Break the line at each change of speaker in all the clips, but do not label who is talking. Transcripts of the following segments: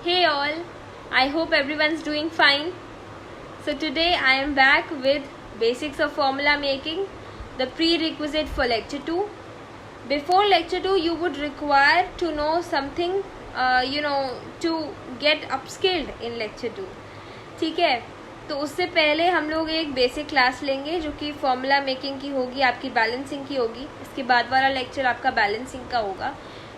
Hey all, I hope everyone's doing fine. So today I am back with basics of formula making, the prerequisite for lecture 2. Before lecture 2 you would require to know something to get upskilled in lecture 2. ठीक है, तो उससे पहले हम लोग एक basic class लेंगे जो कि फॉर्मूला मेकिंग की होगी, आपकी बैलेंसिंग की होगी. इसके बाद वाला लेक्चर आपका बैलेंसिंग का होगा.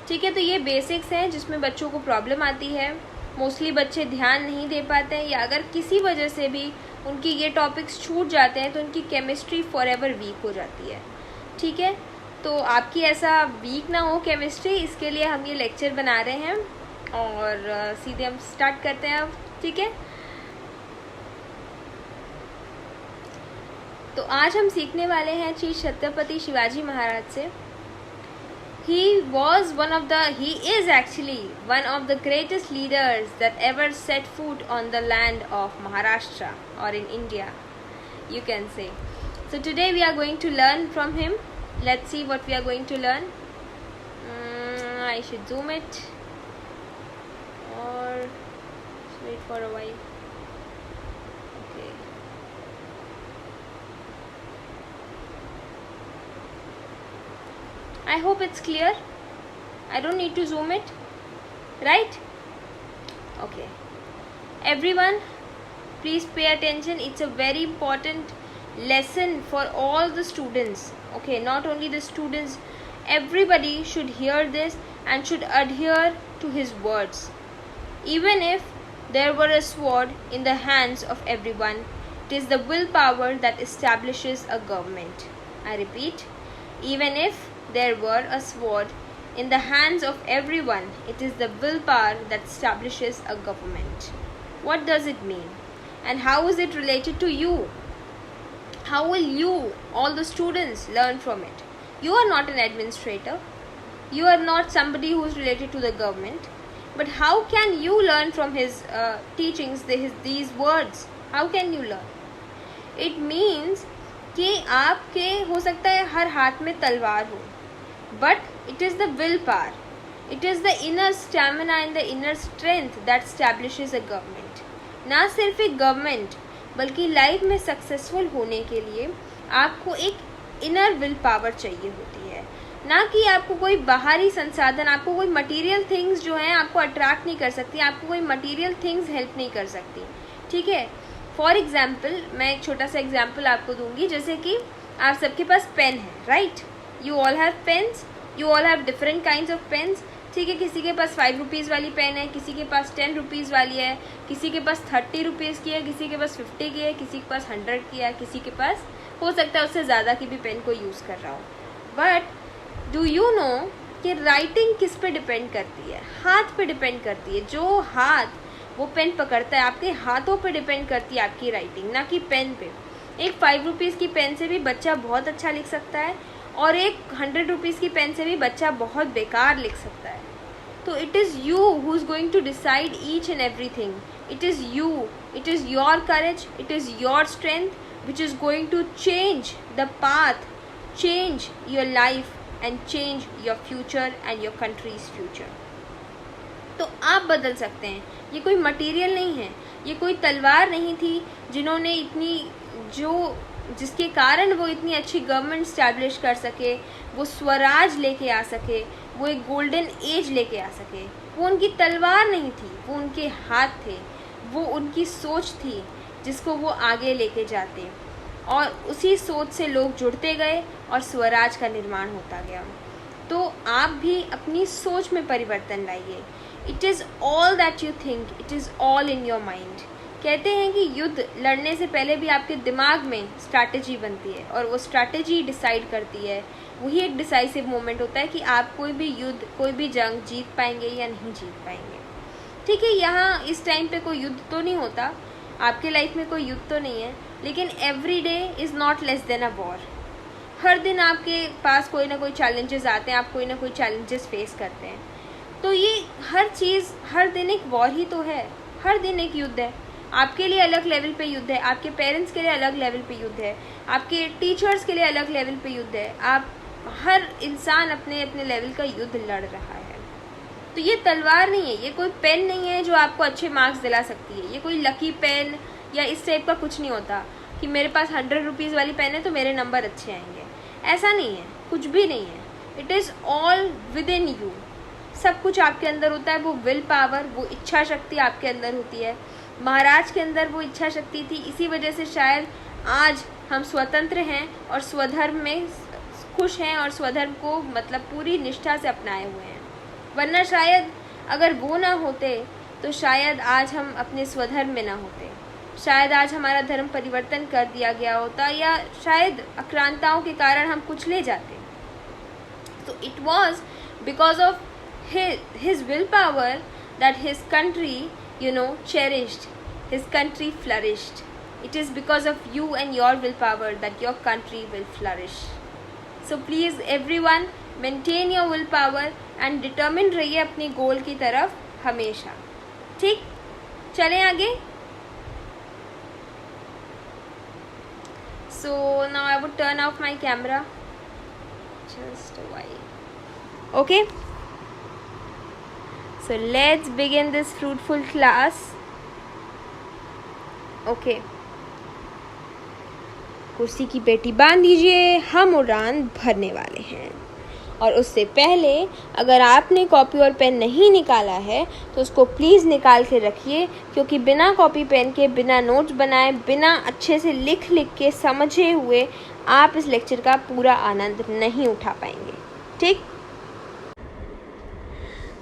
ठीक है, तो ये बेसिक्स हैं जिसमें बच्चों को प्रॉब्लम आती है. मोस्टली बच्चे ध्यान नहीं दे पाते हैं या अगर किसी वजह से भी उनकी ये टॉपिक्स छूट जाते हैं तो उनकी केमिस्ट्री फॉरएवर वीक हो जाती है. ठीक है, तो आपकी ऐसा वीक ना हो केमिस्ट्री, इसके लिए हम ये लेक्चर बना रहे हैं और सीधे हम स्टार्ट करते हैं अब. ठीक है, तो आज हम सीखने वाले हैं श्री छत्रपति शिवाजी महाराज से. He is actually one of the greatest leaders that ever set foot on the land of Maharashtra or in India, you can say. So today we are going to learn from him. Let's see what we are going to learn. I should zoom it or wait for a while. Okay. I hope it's clear. I don't need to zoom it, right? Okay. Everyone, please pay attention. It's a very important lesson for all the students. Okay, not only the students, everybody should hear this and should adhere to his words. Even if there were a sword in the hands of everyone, it is the willpower that establishes a government. I repeat, even if there were a sword in the hands of everyone, it is the willpower that establishes a government. What does it mean? And how is it related to you? How will you, all the students, learn from it? You are not an administrator. You are not somebody who is related to the government. But how can you learn from his teachings, these words? How can you learn? It means कि आपके हो सकता है हर हाथ में तलवार हो, but it is the willpower, it is the inner stamina and the inner strength that establishes a government. ना सिर्फ एक गवर्नमेंट बल्कि लाइफ में सक्सेसफुल होने के लिए आपको एक इनर विल पावर चाहिए होती है, ना कि आपको कोई बाहरी संसाधन, आपको कोई मटेरियल थिंग्स जो हैं आपको अट्रैक्ट नहीं कर सकती, आपको कोई मटेरियल थिंग्स हेल्प नहीं कर सकती. ठीक है, फॉर एग्जाम्पल मैं एक छोटा सा एग्जाम्पल आपको दूंगी. जैसे कि आप सबके पास पेन है, right? You all have pens, you all have different kinds of pens. ठीक है, किसी के पास 5 रुपीज़ वाली पेन है, किसी के पास 10 रुपीज़ वाली है, किसी के पास 30 रुपीज़ की है, किसी के पास 50 की है, किसी के पास 100 की है, किसी के पास हो सकता है उससे ज़्यादा की भी पेन को यूज़ कर रहा हो. बट डू यू नो कि राइटिंग किस पे डिपेंड करती है? हाथ पे डिपेंड करती है. जो हाथ वो पेन पकड़ता है, आपके हाथों पे डिपेंड करती है आपकी राइटिंग, ना कि पेन पे. एक 5 रुपीज़ की पेन से भी बच्चा बहुत अच्छा लिख सकता है और एक 100 रुपीज़ की पेन से भी बच्चा बहुत बेकार लिख सकता है. तो it is you who is going to decide each and everything. It is you, it is your courage, it is your strength which is going to change the path, change your life and change your future and your country's future. तो आप बदल सकते हैं. ये कोई material नहीं है, ये कोई तलवार नहीं थी जिन्होंने जिसके कारण वो इतनी अच्छी गवर्नमेंट स्टैब्लिश कर सके, वो स्वराज लेके आ सके, वो एक गोल्डन एज लेके आ सके. वो उनकी तलवार नहीं थी, वो उनके हाथ थे, वो उनकी सोच थी जिसको वो आगे लेके जाते और उसी सोच से लोग जुड़ते गए और स्वराज का निर्माण होता गया. तो आप भी अपनी सोच में परिवर्तन लाइए. It is all that you think, it is all in your mind. कहते हैं कि युद्ध लड़ने से पहले भी आपके दिमाग में स्ट्रैटेजी बनती है और वो स्ट्रैटेजी डिसाइड करती है. वही एक डिसाइसिव मोमेंट होता है कि आप कोई भी युद्ध, कोई भी जंग जीत पाएंगे या नहीं जीत पाएंगे. ठीक है, यहाँ इस टाइम पे कोई युद्ध तो नहीं होता, आपके लाइफ में कोई युद्ध तो नहीं है, लेकिन every day is not less than a war. हर दिन आपके पास कोई ना कोई चैलेंजेस आते हैं, आप कोई ना कोई चैलेंजेस फेस करते हैं. तो ये हर चीज़, हर दिन एक वॉर ही तो है, हर दिन एक युद्ध है. आपके लिए अलग लेवल पे युद्ध है, आपके पेरेंट्स के लिए अलग लेवल पे युद्ध है, आपके टीचर्स के लिए अलग लेवल पे युद्ध है. आप हर इंसान अपने अपने लेवल का युद्ध लड़ रहा है. तो ये तलवार नहीं है, ये कोई पेन नहीं है जो आपको अच्छे मार्क्स दिला सकती है, ये कोई लकी पेन या इस टाइप का कुछ नहीं होता कि मेरे पास 100 रुपीज़ वाली पेन है तो मेरे नंबर अच्छे आएंगे। ऐसा नहीं है, कुछ भी नहीं है। It is all with in you. सब कुछ आपके अंदर होता है। वो विल पावर, वो इच्छा शक्ति आपके अंदर होती है। महाराज के अंदर वो इच्छा शक्ति थी, इसी वजह से शायद आज हम स्वतंत्र हैं और स्वधर्म में खुश हैं और स्वधर्म को मतलब पूरी निष्ठा से अपनाए हुए हैं। वरना शायद अगर वो ना होते तो शायद आज हम अपने स्वधर्म में ना होते, शायद आज हमारा धर्म परिवर्तन कर दिया गया होता या शायद आक्रांताओं के कारण हम कुचले जाते। तो it was because of his willpower that his country, cherished, his country flourished. It is because of you and your willpower that your country will flourish. So please everyone maintain your willpower and determined रहिए अपनी गोल की तरफ हमेशा। ठीक, चलें आगे। So now I would turn off my camera just a while. Okay, so let's begin this fruitful class. Okay, कुर्सी की पेटी बांध दीजिए, हम उड़ान भरने वाले हैं। और उससे पहले अगर आपने कॉपी और पेन नहीं निकाला है तो उसको प्लीज़ निकाल के रखिए, क्योंकि बिना कॉपी पेन के, बिना नोट्स बनाए, बिना अच्छे से लिख के समझे हुए आप इस लेक्चर का पूरा आनंद नहीं उठा पाएंगे। ठीक,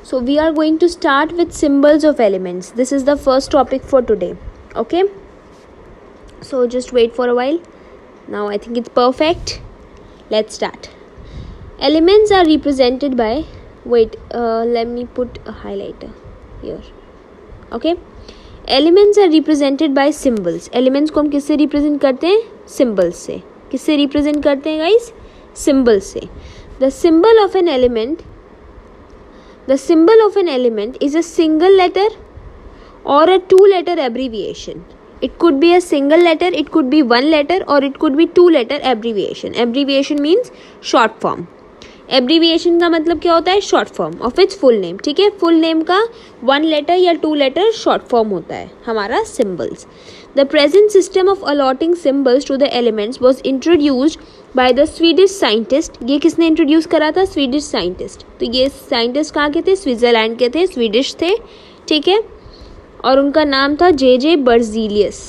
so we are going to start with symbols of elements. This is the first topic for today. Okay, so just wait for a while. Now I think it's perfect. Let's start. Elements are represented by, let me put a highlighter here. Okay, elements are represented by symbols. Elements को हम किससे represent करते हैं? Symbols से। किससे represent करते हैं guys? Symbols से। The symbol of an element is a single letter or a two-letter abbreviation. It could be a single letter, it could be one letter, or it could be two-letter abbreviation. Abbreviation means short form. Abbreviation का मतलब क्या होता है? Short form of its full name. ठीक है, full name का one letter या two letter short form होता है हमारा symbols. The present system of allotting symbols to the elements was introduced by the Swedish scientist. ये किसने introduce करा था? Swedish scientist. तो ये scientist कहाँ के थे? स्विट्जरलैंड के थे, Swedish थे। ठीक है, और उनका नाम था J.J. Berzelius।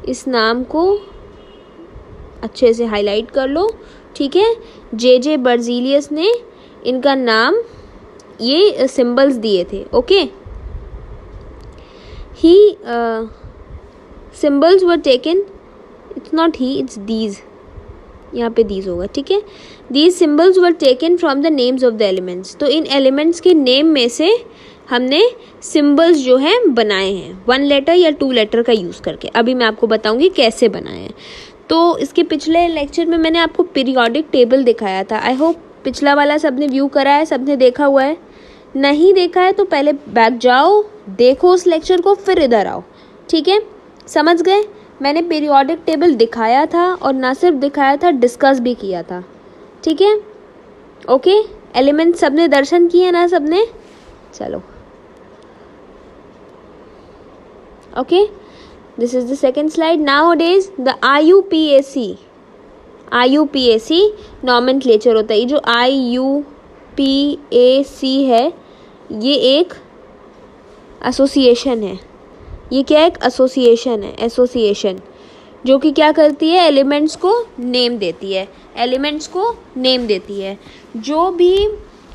इस नाम को अच्छे से हाईलाइट कर लो। ठीक है, J.J. Berzelius ने इनका नाम, ये सिंबल्स दिए थे। Okay, he symbols were taken, it's not he, it's these, यहाँ पे दीज होगा। ठीक है, these symbols were taken from the names of the elements. तो इन एलिमेंट्स के नेम में से हमने सिंबल्स जो हैं बनाए हैं, वन लेटर या टू लेटर का यूज़ करके। अभी मैं आपको बताऊंगी कैसे बनाए हैं। तो इसके पिछले लेक्चर में मैंने आपको पीरियोडिक टेबल दिखाया था। आई होप पिछला वाला सबने व्यू करा है, सबने देखा हुआ है। नहीं देखा है तो पहले बैक जाओ, देखो उस लेक्चर को, फिर इधर आओ। ठीक है, समझ गए? मैंने पीरियोडिक टेबल दिखाया था और ना सिर्फ दिखाया था, डिस्कस भी किया था। ठीक है, ओके, एलिमेंट सबने दर्शन किए ना सबने? चलो, okay, this is the second slide. Nowadays the IUPAC nomenclature होता है। ये जो IUPAC है, ये एक एसोसिएशन है। ये क्या, एक एसोसिएशन है, एसोसिएशन जो कि क्या करती है? एलिमेंट्स को नेम देती है, एलिमेंट्स को नेम देती है। जो भी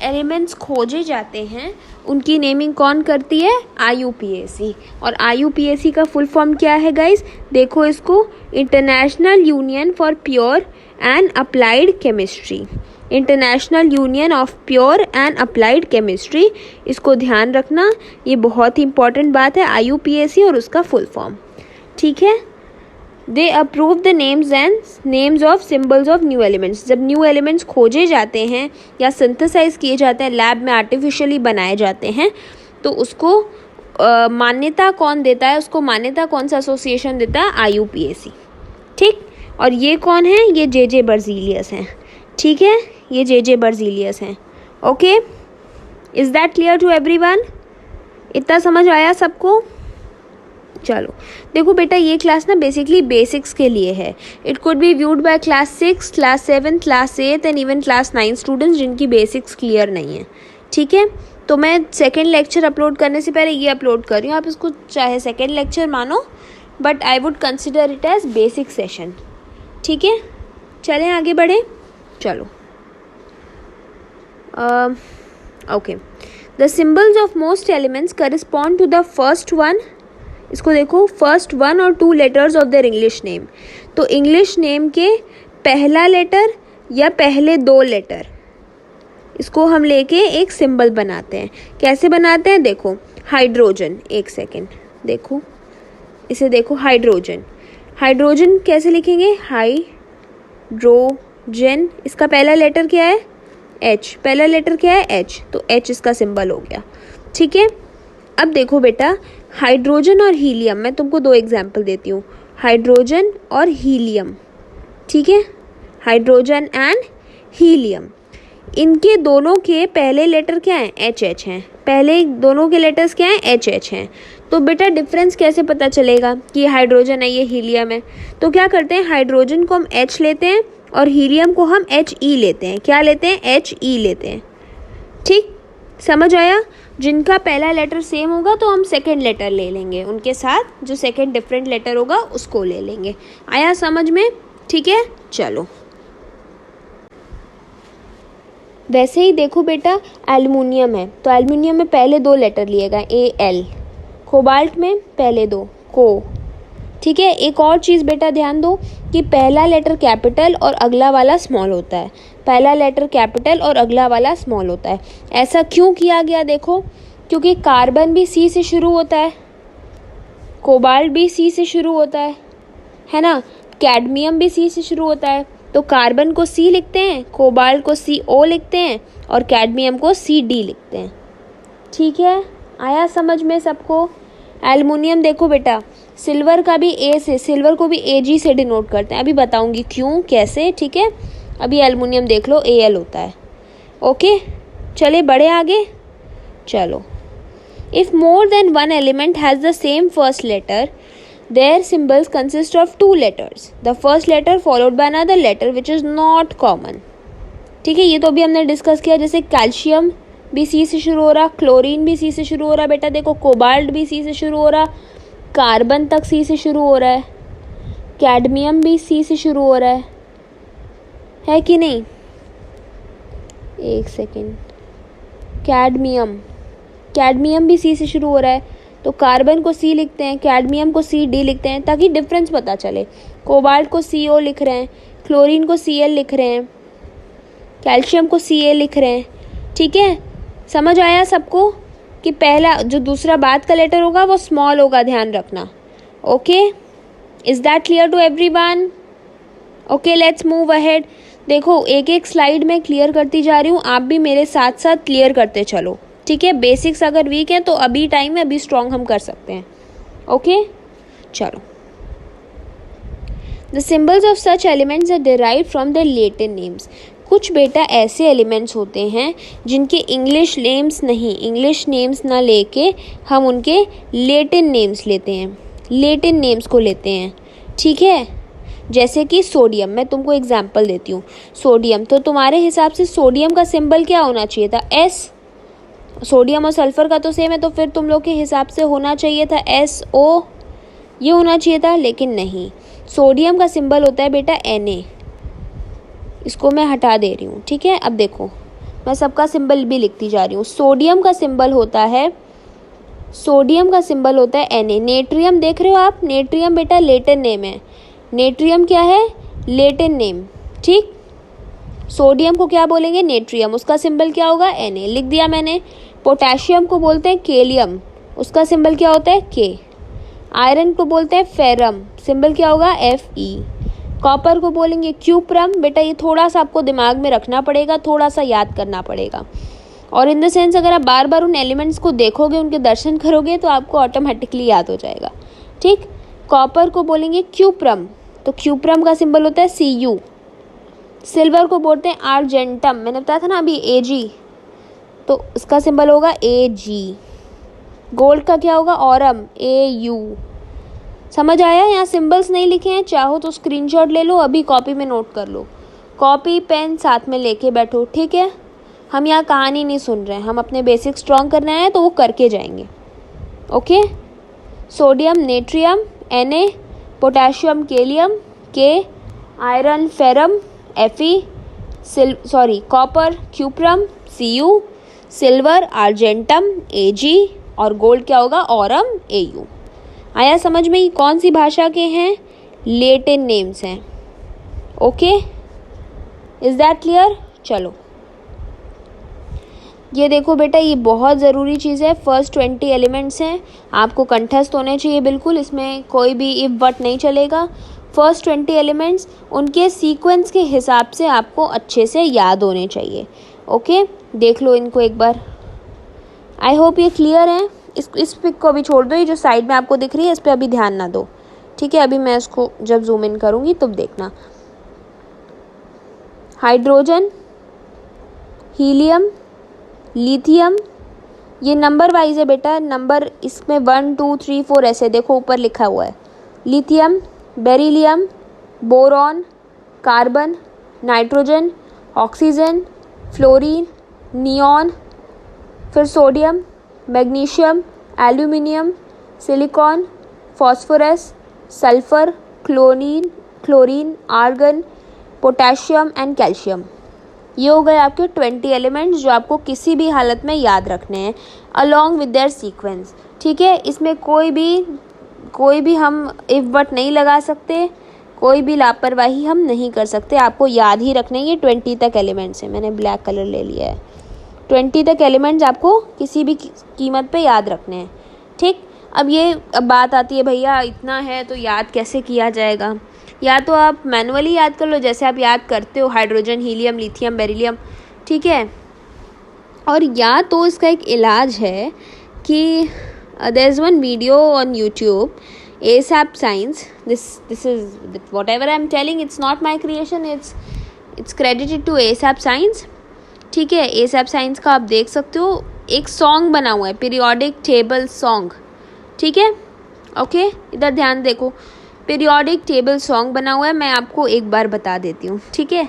एलिमेंट्स खोजे जाते हैं उनकी नेमिंग कौन करती है? IUPAC। और IUPAC का फुल फॉर्म क्या है गाइस? देखो इसको, international union for pure and applied chemistry. International union of pure and applied chemistry, इसको ध्यान रखना, ये बहुत ही इंपॉर्टेंट बात है। IUPAC और उसका फुल फॉर्म। ठीक है, they approve the names of symbols of new elements. जब न्यू एलिमेंट्स खोजे जाते हैं या सिंथेसाइज किए जाते हैं, लैब में आर्टिफिशियली बनाए जाते हैं, तो उसको मान्यता कौन देता है? उसको मान्यता कौन सा एसोसिएशन देता है? IUPAC। ठीक, और ये कौन है? ये J.J. Berzelius हैं। ठीक है, ये J.J. Berzelius हैं। Okay, is that clear to everyone? इतना समझ आया सबको? चलो देखो बेटा, ये क्लास ना बेसिकली बेसिक्स के लिए है. It could be viewed by class 6, class 7, class 8 and even class 9 students जिनकी बेसिक्स क्लियर नहीं है. ठीक है, तो मैं सेकेंड लेक्चर अपलोड करने से पहले ये अपलोड कर रही हूँ. आप इसको चाहे सेकेंड लेक्चर मानो, but I would consider it as basic session. ठीक है, चलें आगे बढ़े. चलो okay. The symbols of most elements correspond to the first one. इसको देखो, फर्स्ट 1 और 2 letters of their English name. तो इंग्लिश नेम के पहला लेटर या पहले 2 लेटर, इसको हम लेके एक सिंबल बनाते हैं. कैसे बनाते हैं? देखो, हाइड्रोजन. एक सेकेंड, देखो इसे, देखो हाइड्रोजन. हाइड्रोजन कैसे लिखेंगे? हाइड्रोजन. इसका पहला लेटर क्या है? H. पहला लेटर क्या है? H. तो H इसका सिंबल हो गया. ठीक है, अब देखो बेटा, हाइड्रोजन और हीलियम, मैं तुमको 2 एग्जाम्पल देती हूँ. हाइड्रोजन और हीलियम. ठीक है, हाइड्रोजन एंड हीलियम, इनके दोनों के पहले लेटर क्या हैं? HH हैं. पहले दोनों के लेटर्स क्या हैं? HH हैं. तो बेटा डिफरेंस कैसे पता चलेगा कि ये हाइड्रोजन है, ये हीलियम है? तो क्या करते हैं, हाइड्रोजन को हम H लेते हैं और हीलियम को हम HE लेते हैं. क्या लेते हैं? HE लेते हैं. ठीक, समझ आया? जिनका पहला लेटर सेम होगा तो हम सेकंड लेटर ले लेंगे उनके साथ, जो सेकंड डिफरेंट लेटर होगा उसको ले लेंगे. आया समझ में? ठीक है, चलो. वैसे ही देखो बेटा, एल्युमिनियम है, तो एल्युमिनियम में पहले 2 लेटर लिए गए, AL. कोबाल्ट में पहले 2, को. ठीक है, एक और चीज़ बेटा ध्यान दो कि पहला लेटर कैपिटल और अगला वाला स्मॉल होता है. पहला लेटर कैपिटल और अगला वाला स्मॉल होता है. ऐसा क्यों किया गया? देखो, क्योंकि कार्बन भी C से शुरू होता है, कोबाल्ट भी C से शुरू होता है ना, कैडमियम भी C से शुरू होता है. तो कार्बन को C लिखते हैं, कोबाल्ट को CO लिखते हैं और कैडमियम को CD लिखते हैं. ठीक है, आया समझ में सबको? एल्युमिनियम देखो बेटा, सिल्वर का भी A से, सिल्वर को भी AG से डिनोट करते हैं. अभी बताऊंगी क्यों, कैसे. ठीक है, अभी एल्युमिनियम देख लो, AL होता है. ओके, चले बढ़े आगे. चलो, if more than 1 element has the same first letter, their symbols consist of 2 letters. The first letter followed by another letter which is not common. ठीक है, ये तो अभी हमने डिस्कस किया. जैसे कैल्शियम भी C से शुरू हो रहा, क्लोरीन भी C से शुरू हो रहा. बेटा देखो, कोबाल्ट भी C से शुरू हो रहा, कार्बन तक C से शुरू हो रहा है, कैडमियम भी C से शुरू हो रहा है कि नहीं? एक सेकेंड, कैडमियम भी C से शुरू हो रहा है. तो कार्बन को C लिखते हैं, कैडमियम को CD लिखते हैं ताकि डिफरेंस पता चले. कोबाल्ट को CO लिख रहे हैं, क्लोरीन को Cl लिख रहे हैं, कैल्शियम को Ca लिख रहे हैं. ठीक है, समझ आया सबको कि पहला जो दूसरा बाद का लेटर होगा वो स्मॉल होगा, ध्यान रखना. Okay, is that clear to everyone? Okay, let's move ahead. देखो, एक एक स्लाइड में क्लियर करती जा रही हूँ, आप भी मेरे साथ साथ क्लियर करते चलो. ठीक है, बेसिक्स अगर वीक हैं तो अभी टाइम है, अभी स्ट्रॉन्ग हम कर सकते हैं. ओके, चलो. The symbols of such elements are derived from the Latin names. कुछ बेटा ऐसे एलिमेंट्स होते हैं जिनके इंग्लिश नेम्स नहीं, इंग्लिश नेम्स ना लेके हम उनके लैटिन नेम्स लेते हैं, लैटिन नेम्स को लेते हैं. ठीक है, जैसे कि सोडियम. मैं तुमको एग्जाम्पल देती हूँ. सोडियम, तो तुम्हारे हिसाब से सोडियम का सिंबल क्या होना चाहिए था? S. सोडियम और सल्फर का तो सेम है, तो फिर तुम लोग के हिसाब से होना चाहिए था SO, ये होना चाहिए था, लेकिन नहीं. सोडियम का सिंबल होता है बेटा Na. इसको मैं हटा दे रही हूँ. ठीक है, अब देखो, मैं सबका सिंबल भी लिखती जा रही हूँ. सोडियम का सिंबल होता है Na. नेट्रियम देख रहे हो आप? नेट्रियम बेटा लैटिन नेम है. नेट्रियम क्या है? Latin name. ठीक, सोडियम को क्या बोलेंगे? नेट्रियम. उसका सिंबल क्या होगा? Na. लिख दिया मैंने. पोटेशियम को बोलते हैं केलियम, उसका सिंबल क्या होता है? K. आयरन को बोलते हैं फेरम, सिंबल क्या होगा? Fe. कॉपर को बोलेंगे क्यूप्रम. बेटा ये थोड़ा सा आपको दिमाग में रखना पड़ेगा, थोड़ा सा याद करना पड़ेगा. और इन द सेंस अगर आप बार बार उन एलिमेंट्स को देखोगे, उनके दर्शन करोगे तो आपको ऑटोमेटिकली याद हो जाएगा. ठीक, कॉपर को बोलेंगे क्यूप्रम, तो क्यूप्रम का सिंबल होता है Cu. सिल्वर को बोलते हैं आर्जेंटम, मैंने बताया था ना अभी Ag. तो इसका सिंबल होगा AG। गोल्ड का क्या होगा? Aurum, AU। समझ आया? यहाँ सिंबल्स नहीं लिखे हैं, चाहो तो स्क्रीनशॉट ले लो, अभी कॉपी में नोट कर लो, कॉपी पेन साथ में लेके बैठो, ठीक है? हम यहाँ कहानी नहीं सुन रहे हैं, हम अपने बेसिक स्ट्रॉन्ग करना है तो वो करके जाएंगे। Okay, sodium natrium Na, potassium kalium K, iron ferrum Fe, copper cuprum Cu, silver argentum Ag और गोल्ड क्या होगा? Aurum Au। आया समझ में? ये कौन सी भाषा के हैं? लेटिन नेम्स हैं। Okay, is that clear? चलो ये देखो बेटा, ये बहुत ज़रूरी चीज़ है। फर्स्ट 20 एलिमेंट्स हैं, आपको कंठस्थ होने चाहिए बिल्कुल, इसमें कोई भी इफ बट नहीं चलेगा। फर्स्ट 20 एलिमेंट्स उनके सीक्वेंस के हिसाब से आपको अच्छे से याद होने चाहिए। ओके, देख लो इनको एक बार। आई होप ये क्लियर है। इस पिक को अभी छोड़ दो, ये जो साइड में आपको दिख रही है इस पर अभी ध्यान ना दो, ठीक है? अभी मैं इसको जब जूम इन करूँगी तब देखना। हाइड्रोजन, हीलियम, लिथियम, ये नंबर वाइज है बेटा, नंबर इसमें 1 2 3 4 ऐसे देखो ऊपर लिखा हुआ है। Lithium, beryllium, boron, carbon, nitrogen, oxygen, fluorine, neon, फिर sodium, magnesium, aluminium, silicon, phosphorus, sulphur, chlorine, argon, potassium and calcium. ये हो गए आपके 20 एलिमेंट्स जो आपको किसी भी हालत में याद रखने हैं अलॉन्ग विद देयर सीक्वेंस, ठीक है? इसमें कोई भी हम इफ बट नहीं लगा सकते, कोई भी लापरवाही हम नहीं कर सकते, आपको याद ही रखने। ये 20 तक एलिमेंट्स हैं, मैंने ब्लैक कलर ले लिया है। 20 तक एलिमेंट्स आपको किसी भी कीमत पे याद रखने हैं, ठीक? अब बात आती है भैया इतना है तो याद कैसे किया जाएगा? या तो आप मैनुअली याद कर लो जैसे आप याद करते हो हाइड्रोजन, हीलियम, लिथियम, बेरिलियम, ठीक है? और या तो इसका एक इलाज है कि there is one video on YouTube, ASAP Science, this is whatever I am telling, it's not my creation, it's credited to ASAP Science, ठीक है? ASAP Science का आप देख सकते हो, एक सॉन्ग बना हुआ है, पीरियोडिक टेबल सॉन्ग, ठीक है? ओके, इधर ध्यान देखो, पीरियोडिक टेबल सॉन्ग बना हुआ है, मैं आपको एक बार बता देती हूँ, ठीक है?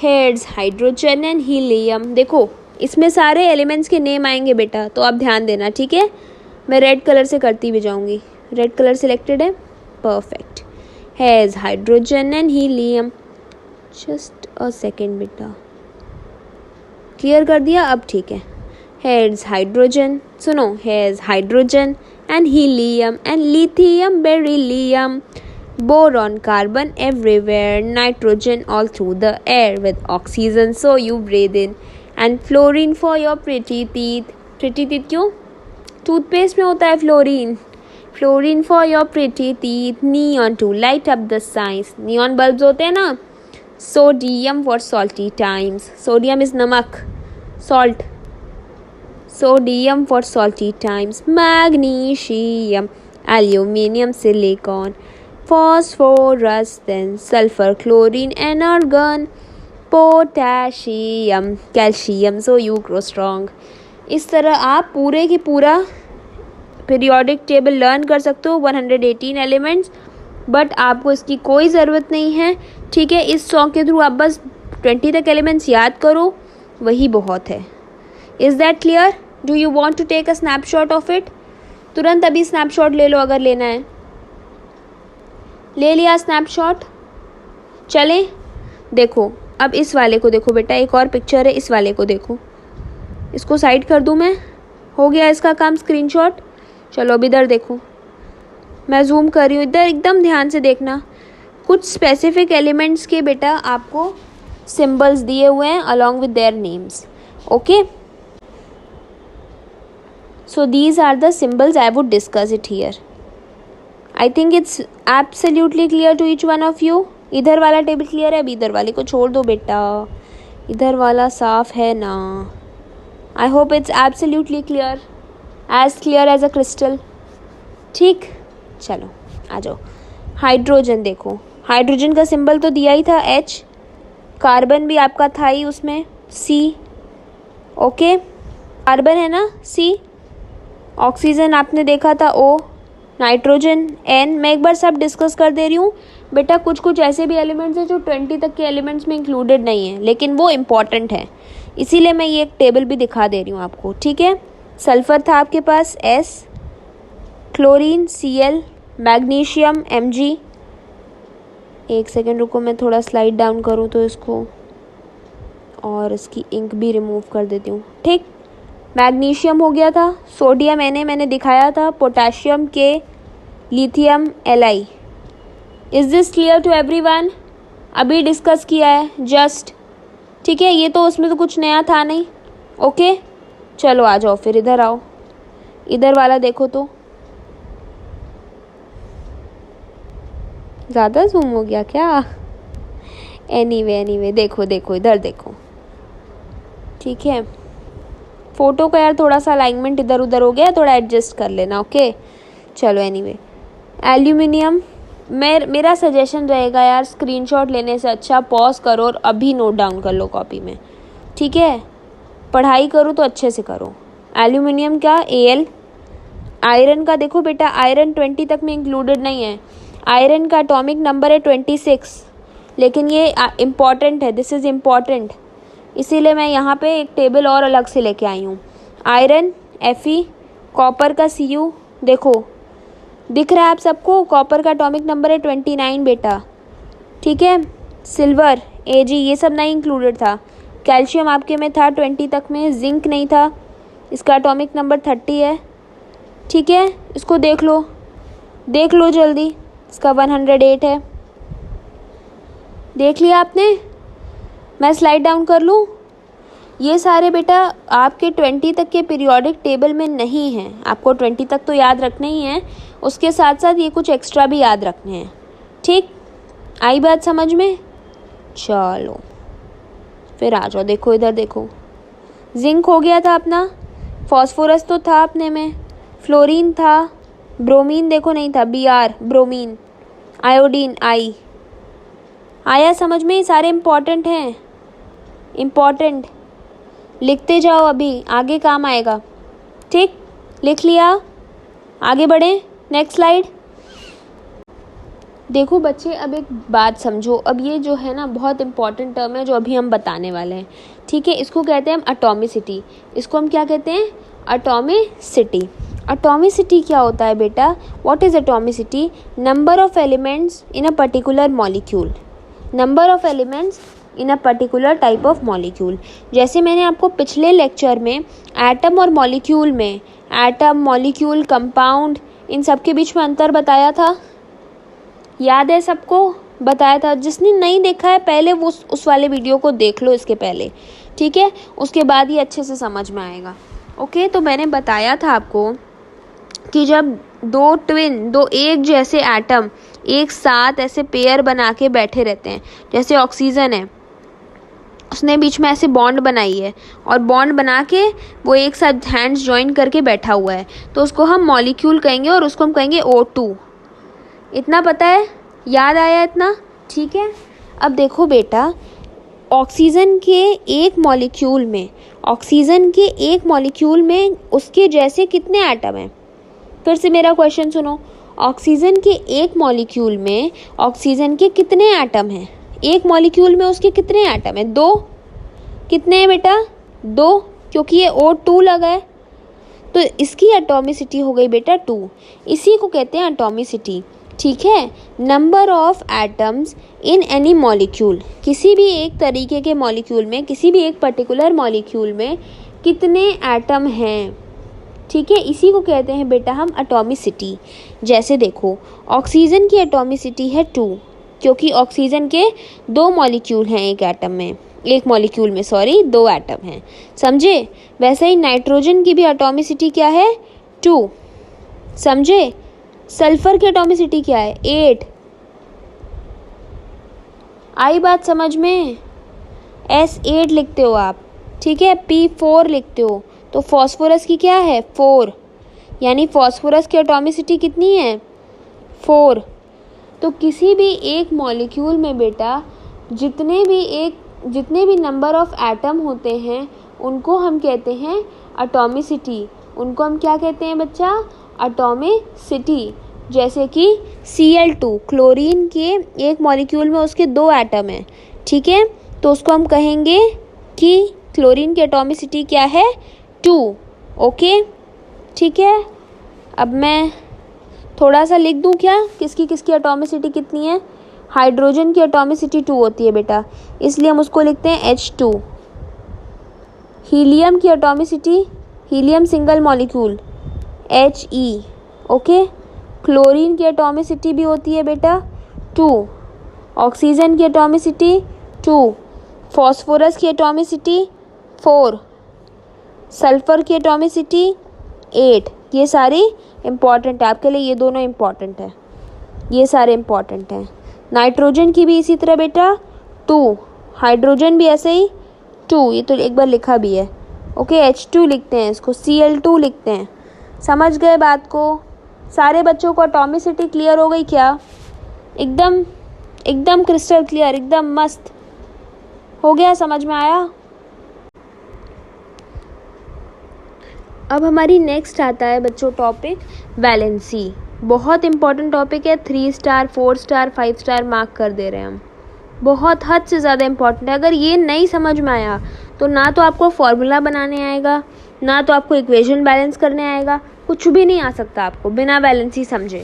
हेड्स हाइड्रोजन एंड हीलियम, देखो इसमें सारे एलिमेंट्स के नेम आएंगे बेटा, तो आप ध्यान देना, ठीक है? मैं रेड कलर से करती भी जाऊँगी। रेड कलर सिलेक्टेड है, perfect. Heads hydrogen and helium, just a second बेटा, क्लियर कर दिया? अब ठीक है। हेड्स हाइड्रोजन, सुनो, heads hydrogen and helium and lithium, beryllium, boron, carbon everywhere, nitrogen all through the air with oxygen so you breathe in, and fluorine for your pretty teeth. pretty teeth क्यों? Toothpaste में होता है fluorine. fluorine for your pretty teeth, neon to light up the science, neon bulbs होते हैं ना। sodium for salty times, sodium is नमक, salt, sodium for salty times, magnesium, aluminium, silicon, phosphorus, then sulfur, chlorine and argon, potassium, calcium, so you grow strong। इस तरह आप पूरे की पूरा पीरियोडिक टेबल लर्न कर सकते हो, 118 एलिमेंट्स, बट आपको इसकी कोई ज़रूरत नहीं है, ठीक है? इस सॉन्ग के थ्रू आप बस 20 तक एलिमेंट्स याद करो, वही बहुत है। Is that clear? Do you want to take a snapshot of it? तुरंत अभी स्नैपशॉट ले लो अगर लेना है। ले लिया स्नैपशॉट? चलें, देखो अब इस वाले को देखो बेटा, एक और पिक्चर है, इस वाले को देखो, इसको साइड कर दूँ मैं? हो गया इसका काम, स्क्रीनशॉट। चलो अब इधर देखो, मैं जूम कर रही हूँ, इधर एकदम ध्यान से देखना। कुछ स्पेसिफिक एलिमेंट्स के बेटा आपको सिंबल्स दिए हुए हैं along with their names, okay? So these are the symbols, I would discuss it here. I think it's absolutely clear to each one of you. इधर वाला टेबल क्लियर है? अभी इधर वाले को छोड़ दो बेटा, इधर वाला साफ है ना? I hope it's absolutely clear, as clear as a crystal, ठीक? चलो आ जाओ। हाइड्रोजन देखो, हाइड्रोजन का सिंबल तो दिया ही था H, कार्बन भी आपका था ही उसमें C, ओके, कार्बन है ना C, ऑक्सीजन आपने देखा था O, नाइट्रोजन N। मैं एक बार सब डिस्कस कर दे रही हूँ बेटा, कुछ कुछ ऐसे भी एलिमेंट्स हैं जो 20 तक के एलिमेंट्स में इंक्लूडेड नहीं है, लेकिन वो इम्पॉर्टेंट है, इसीलिए मैं ये एक टेबल भी दिखा दे रही हूँ आपको, ठीक है। सल्फर था आपके पास S, chlorine Cl, magnesium Mg। एक सेकेंड रुको, मैं थोड़ा स्लाइड डाउन करूँ तो इसको, और इसकी इंक भी रिमूव कर देती हूँ, ठीक। मैग्नीशियम हो गया था, सोडियम मैंने दिखाया था, potassium K, lithium Li। Is this clear to everyone? अभी डिस्कस किया है जस्ट, ठीक है। ये तो उसमें तो कुछ नया था नहीं, ओके। चलो आ जाओ फिर, इधर आओ, इधर वाला देखो तो, ज़्यादा जूम हो गया क्या? एनीवे देखो देखो, इधर देखो, ठीक है। फ़ोटो का यार थोड़ा सा अलाइनमेंट इधर उधर हो गया, थोड़ा एडजस्ट कर लेना, ओके। चलो एनीवे, एल्यूमिनियम। मेरा सजेशन रहेगा यार, स्क्रीनशॉट लेने से अच्छा पॉज करो और अभी नोट डाउन कर लो कॉपी में, ठीक है। पढ़ाई करो तो अच्छे से करो। एल्यूमिनियम का Al। आयरन का देखो बेटा, आयरन 20 तक में इंक्लूडेड नहीं है, आयरन का एटॉमिक नंबर है 26, लेकिन ये इम्पॉर्टेंट है, दिस इज़ इम्पॉर्टेंट, इसीलिए मैं यहाँ पे एक टेबल और अलग से लेके आई हूँ। आयरन Fe, कॉपर का Cu, देखो दिख रहा है आप सबको, कॉपर का एटॉमिक नंबर है 29 बेटा, ठीक है। सिल्वर Ag, ये सब नहीं इंक्लूडेड था। कैल्शियम आपके में था 20 तक में, जिंक नहीं था, इसका एटॉमिक नंबर 30 है, ठीक है। इसको देख लो जल्दी, इसका 108 है। देख लिया आपने? मैं स्लाइड डाउन कर लूँ? ये सारे बेटा आपके 20 तक के पीरियोडिक टेबल में नहीं हैं, आपको 20 तक तो याद रखने ही हैं, उसके साथ साथ ये कुछ एक्स्ट्रा भी याद रखने हैं, ठीक। आई बात समझ में? चलो फिर आ जाओ, देखो इधर देखो, जिंक हो गया था अपना, फॉस्फोरस तो था अपने में, फ्लोरीन था, ब्रोमीन देखो नहीं था, Br ब्रोमीन, आयोडीन I। आया समझ में? ये सारे इम्पॉर्टेंट हैं, इम्पॉर्टेंट, लिखते जाओ, अभी आगे काम आएगा, ठीक। लिख लिया? आगे बढ़ें, नेक्स्ट स्लाइड। देखो बच्चे, अब एक बात समझो, अब ये जो है ना बहुत इंपॉर्टेंट टर्म है जो अभी हम बताने वाले हैं, ठीक है। इसको कहते हैं हम एटॉमिसिटी, इसको हम क्या कहते हैं? एटॉमिसिटी। एटॉमिसिटी क्या होता है बेटा? What is atomicity? Number of elements in a particular molecule, number of elements in a particular type of molecule. जैसे मैंने आपको पिछले लेक्चर में एटम और मॉलिक्यूल में, एटम, मॉलिक्यूल, कंपाउंड, इन सब के बीच में अंतर बताया था, याद है सबको? बताया था। जिसने नहीं देखा है पहले वो उस वाले वीडियो को देख लो इसके पहले, ठीक है, उसके बाद ही अच्छे से समझ में आएगा, ओके। तो मैंने बताया था आपको कि जब दो एक जैसे एटम एक साथ ऐसे पेयर बना के बैठे रहते हैं, जैसे ऑक्सीजन है, उसने बीच में ऐसे बॉन्ड बनाई है और बॉन्ड बना के वो एक साथ हैंड्स जॉइन करके बैठा हुआ है, तो उसको हम मॉलिक्यूल कहेंगे और उसको हम कहेंगे O2। इतना पता है? याद आया इतना? ठीक है। अब देखो बेटा, ऑक्सीजन के एक मॉलिक्यूल में उसके जैसे कितने एटम हैं? फिर से मेरा क्वेश्चन सुनो, ऑक्सीजन के एक मॉलिक्यूल में ऑक्सीजन के कितने एटम हैं? एक मॉलिक्यूल में उसके कितने एटम हैं? 2। कितने हैं बेटा? 2, क्योंकि ये O2 लगा है, तो इसकी एटॉमिसिटी हो गई बेटा 2। इसी को कहते हैं एटॉमिसिटी, ठीक है। Number of atoms in any molecule, किसी भी एक तरीके के मॉलिक्यूल में, किसी भी एक पर्टिकुलर मॉलिक्यूल में कितने एटम हैं, ठीक है, इसी को कहते हैं बेटा हम एटॉमिसिटी। जैसे देखो, ऑक्सीजन की एटॉमिसिटी है 2, क्योंकि ऑक्सीजन के 2 मॉलिक्यूल हैं एक मॉलिक्यूल में 2 एटम हैं, समझे। वैसे ही नाइट्रोजन की भी एटॉमिसिटी क्या है? 2, समझे। सल्फर की एटॉमिसिटी क्या है? 8। आई बात समझ में? S8 लिखते हो आप, ठीक है, P4 लिखते हो, तो फॉस्फोरस की क्या है? 4, यानी फॉस्फोरस की एटॉमिसिटी कितनी है? 4। तो किसी भी एक मॉलिक्यूल में बेटा जितने भी नंबर ऑफ एटम होते हैं उनको हम कहते हैं एटॉमिसिटी। उनको हम क्या कहते हैं बच्चा? एटॉमिसिटी। जैसे कि Cl2, क्लोरीन के एक मॉलिक्यूल में उसके 2 एटम हैं, ठीक है, तो उसको हम कहेंगे कि क्लोरीन की एटॉमिसिटी क्या है? 2। ओके, ठीक है। अब मैं थोड़ा सा लिख दूं क्या, किसकी किसकी एटॉमिसिटी कितनी है? हाइड्रोजन की एटॉमिसिटी 2 होती है बेटा, इसलिए हम उसको लिखते हैं H2। हीलियम की atomicity, helium single molecule, He। Okay, chlorine की एटॉमिसिटी भी होती है बेटा 2। ऑक्सीजन की एटॉमिसिटी 2। फॉस्फोरस की एटॉमिसिटी 4। सल्फर की एटॉमिसिटी 8। ये सारी इम्पॉर्टेंट है आपके लिए, ये दोनों इम्पॉर्टेंट है, ये सारे इम्पॉर्टेंट हैं। नाइट्रोजन की भी इसी तरह बेटा 2। हाइड्रोजन भी ऐसे ही 2, ये तो एक बार लिखा भी है। ओके, H2 लिखते हैं इसको, Cl2 लिखते हैं। समझ गए बात को? सारे बच्चों को एटॉमिसिटी क्लियर हो गई क्या? एकदम एकदम क्रिस्टल क्लियर, एकदम मस्त हो गया, समझ में आया? अब हमारी नेक्स्ट आता है बच्चों टॉपिक वैलेंसी। बहुत इंपॉर्टेंट टॉपिक है, 3 स्टार 4 स्टार 5 स्टार मार्क कर दे रहे हैं हम, बहुत हद से ज़्यादा इम्पॉर्टेंट है। अगर ये नहीं समझ में आया तो ना तो आपको फॉर्मूला बनाने आएगा, ना तो आपको इक्वेशन बैलेंस करने आएगा, कुछ भी नहीं आ सकता आपको बिना वैलेंसी समझे,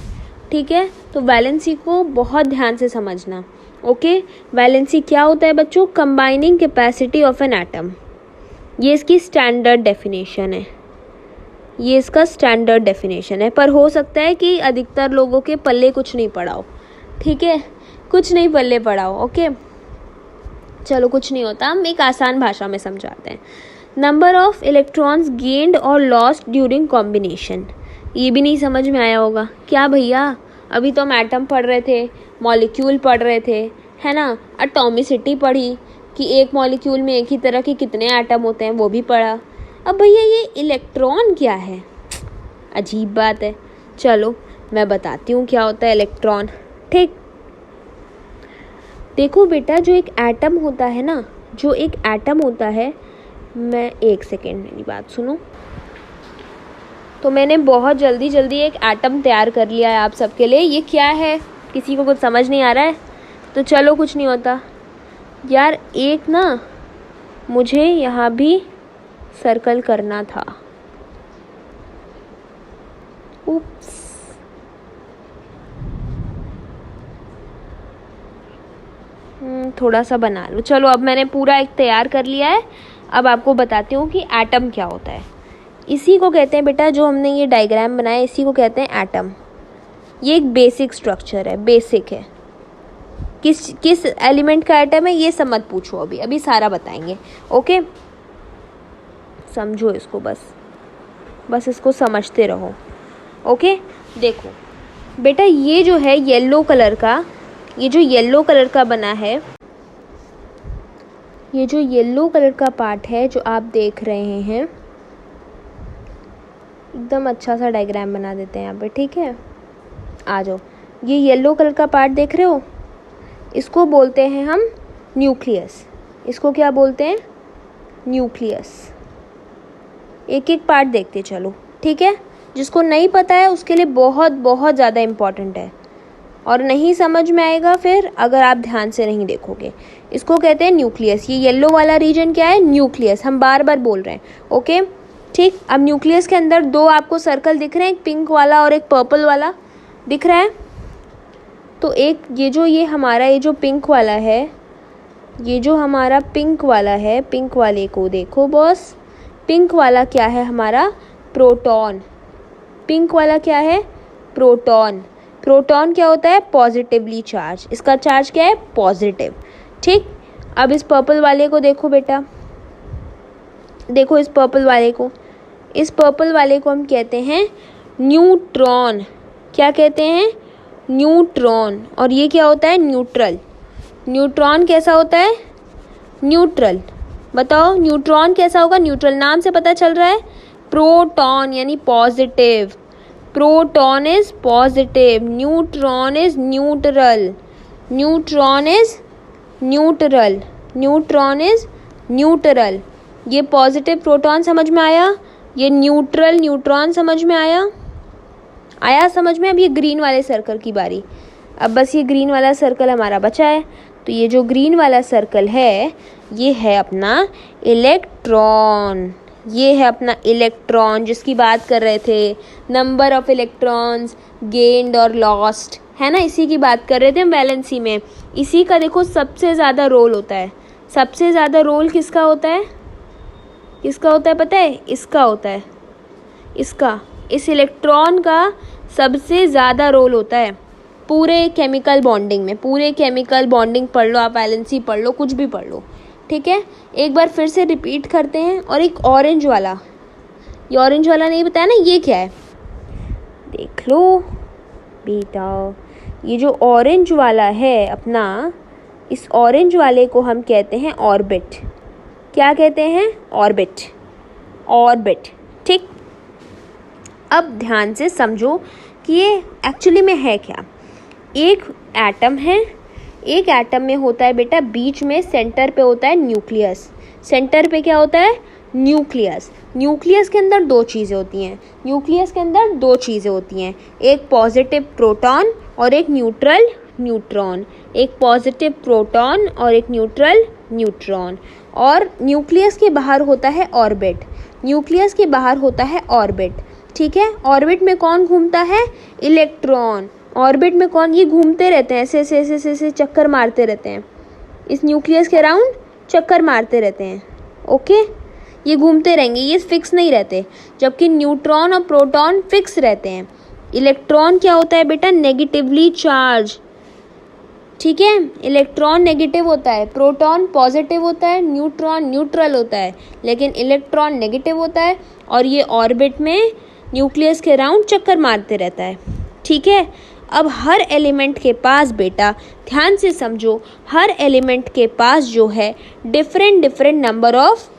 ठीक है? तो वैलेंसी को बहुत ध्यान से समझना। ओके, वैलेंसी क्या होता है बच्चों? Combining capacity of an atom. ये इसकी स्टैंडर्ड डेफिनेशन है, ये इसका स्टैंडर्ड डेफिनेशन है, पर हो सकता है कि अधिकतर लोगों के पल्ले कुछ नहीं पड़ा हो, ठीक है, कुछ नहीं पल्ले पड़ा हो। ओके, चलो कुछ नहीं होता, हम एक आसान भाषा में समझाते हैं। नंबर ऑफ इलेक्ट्रॉन्स गेन्ड और लॉस्ट ड्यूरिंग कॉम्बिनेशन। ये भी नहीं समझ में आया होगा क्या भैया? अभी तो हम एटम पढ़ रहे थे, मॉलिक्यूल पढ़ रहे थे, है ना, एटॉमिसिटी पढ़ी कि एक मॉलिक्यूल में एक ही तरह के कितने एटम होते हैं, वो भी पढ़ा। अब भैया ये इलेक्ट्रॉन क्या है? अजीब बात है। चलो मैं बताती हूँ क्या होता है इलेक्ट्रॉन, ठीक? देखो बेटा, जो एक एटम होता है ना, जो एक एटम होता है, मैं एक सेकेंड मेरी बात सुनो। तो मैंने बहुत जल्दी एक एटम तैयार कर लिया है आप सबके लिए। ये क्या है? किसी को कुछ समझ नहीं आ रहा है? तो चलो कुछ नहीं होता यार, एक ना मुझे यहाँ भी सर्कल करना था, उप्स। थोड़ा सा बना लो। चलो अब मैंने पूरा एक तैयार कर लिया है। अब आपको बताती हूँ कि एटम क्या होता है। इसी को कहते हैं बेटा, जो हमने ये डायग्राम बनाया है, इसी को कहते हैं एटम। ये एक बेसिक स्ट्रक्चर है, बेसिक है। किस एलिमेंट का एटम है ये सब मत पूछो, अभी सारा बताएंगे। ओके, समझो इसको, बस इसको समझते रहो। ओके, देखो बेटा, ये जो है येलो कलर का, ये जो येलो कलर का बना है, ये जो येलो कलर का पार्ट है जो आप देख रहे हैं, एकदम अच्छा सा डायग्राम बना देते हैं यहाँ पे, ठीक है? आ जाओ। ये येलो कलर का पार्ट देख रहे हो, इसको बोलते हैं हम न्यूक्लियस। इसको क्या बोलते हैं? न्यूक्लियस। एक एक पार्ट देखते चलो, ठीक है? जिसको नहीं पता है उसके लिए बहुत ज़्यादा इम्पॉर्टेंट है, और नहीं समझ में आएगा फिर अगर आप ध्यान से नहीं देखोगे। इसको कहते हैं न्यूक्लियस। ये येलो वाला रीजन क्या है? न्यूक्लियस। हम बार बार बोल रहे हैं, ओके, ठीक? अब न्यूक्लियस के अंदर 2 आपको सर्कल दिख रहे हैं, एक पिंक वाला और एक पर्पल वाला दिख रहा है। तो एक ये हमारा ये जो पिंक वाला है, ये जो हमारा पिंक वाला है, पिंक वाले को देखो बॉस, पिंक वाला क्या है हमारा? प्रोटॉन। पिंक वाला क्या है? प्रोटॉन। प्रोटॉन क्या होता है? Positively charge. इसका चार्ज क्या है? पॉजिटिव, ठीक? अब इस पर्पल वाले को देखो बेटा, देखो इस पर्पल वाले को, इस पर्पल वाले को हम कहते हैं न्यूट्रॉन। क्या कहते हैं? न्यूट्रॉन। और ये क्या होता है? न्यूट्रल। न्यूट्रॉन कैसा होता है? न्यूट्रल। बताओ न्यूट्रॉन कैसा होगा? न्यूट्रल। नाम से पता चल रहा है, प्रोटॉन यानी positive, proton is positive, neutron is neutral, neutron is neutral, neutron is neutral, ये पॉजिटिव प्रोटॉन समझ में आया, ये न्यूट्रल न्यूट्रॉन समझ में आया समझ में। अब ये ग्रीन वाले सर्कल की बारी, अब बस ये ग्रीन वाला सर्कल हमारा बचा है। तो ये जो ग्रीन वाला सर्कल है ये है अपना इलेक्ट्रॉन, ये है अपना इलेक्ट्रॉन जिसकी बात कर रहे थे, नंबर ऑफ इलेक्ट्रॉन्स गेन्ड और लॉस्ट, है ना, इसी की बात कर रहे थे हम वैलेंसी में। इसी का देखो सबसे ज़्यादा रोल होता है, सबसे ज़्यादा रोल किसका होता है, किसका होता है पता है, इसका होता है, इसका, इस इलेक्ट्रॉन का सबसे ज़्यादा रोल होता है पूरे केमिकल बॉन्डिंग में। पूरे केमिकल बॉन्डिंग पढ़ लो आप, वैलेंसी पढ़ लो, कुछ भी पढ़ लो, ठीक है। एक बार फिर से रिपीट करते हैं। और एक ऑरेंज वाला, ये ऑरेंज वाला नहीं बताया ना, ये क्या है देख लो बेटा, ये जो ऑरेंज वाला है अपना, इस ऑरेंज वाले को हम कहते हैं ऑर्बिट। क्या कहते हैं, ऑर्बिट, ऑर्बिट, ठीक। अब ध्यान से समझो कि ये एक्चुअली में है क्या। एक एटम है, एक एटम में होता है बेटा बीच में सेंटर पे होता है न्यूक्लियस। सेंटर पे क्या होता है, न्यूक्लियस। न्यूक्लियस के अंदर दो चीज़ें होती हैं, न्यूक्लियस के अंदर दो चीज़ें होती हैं, एक पॉजिटिव प्रोटॉन और एक न्यूट्रल न्यूट्रॉन, एक पॉजिटिव प्रोटॉन और एक न्यूट्रल न्यूट्रॉन। और न्यूक्लियस के बाहर होता है ऑर्बिट, न्यूक्लियस के बाहर होता है ऑर्बिट, ठीक है। ऑर्बिट में कौन घूमता है, इलेक्ट्रॉन। ऑर्बिट में कौन, ये घूमते रहते हैं, ऐसे ऐसे ऐसे ऐसे चक्कर मारते रहते हैं, इस न्यूक्लियस के अराउंड चक्कर मारते रहते हैं, ओके। ये घूमते रहेंगे, ये फिक्स नहीं रहते, जबकि न्यूट्रॉन और प्रोटॉन फिक्स रहते हैं। इलेक्ट्रॉन क्या होता है बेटा, नेगेटिवली चार्ज, ठीक है। इलेक्ट्रॉन नेगेटिव होता है, प्रोटॉन पॉजिटिव होता है, न्यूट्रॉन न्यूट्रल होता है, लेकिन इलेक्ट्रॉन नेगेटिव होता है और ये ऑर्बिट में न्यूक्लियस के अराउंड चक्कर मारते रहता है, ठीक है। अब हर एलिमेंट के पास बेटा ध्यान से समझो, हर एलिमेंट के पास जो है different different number of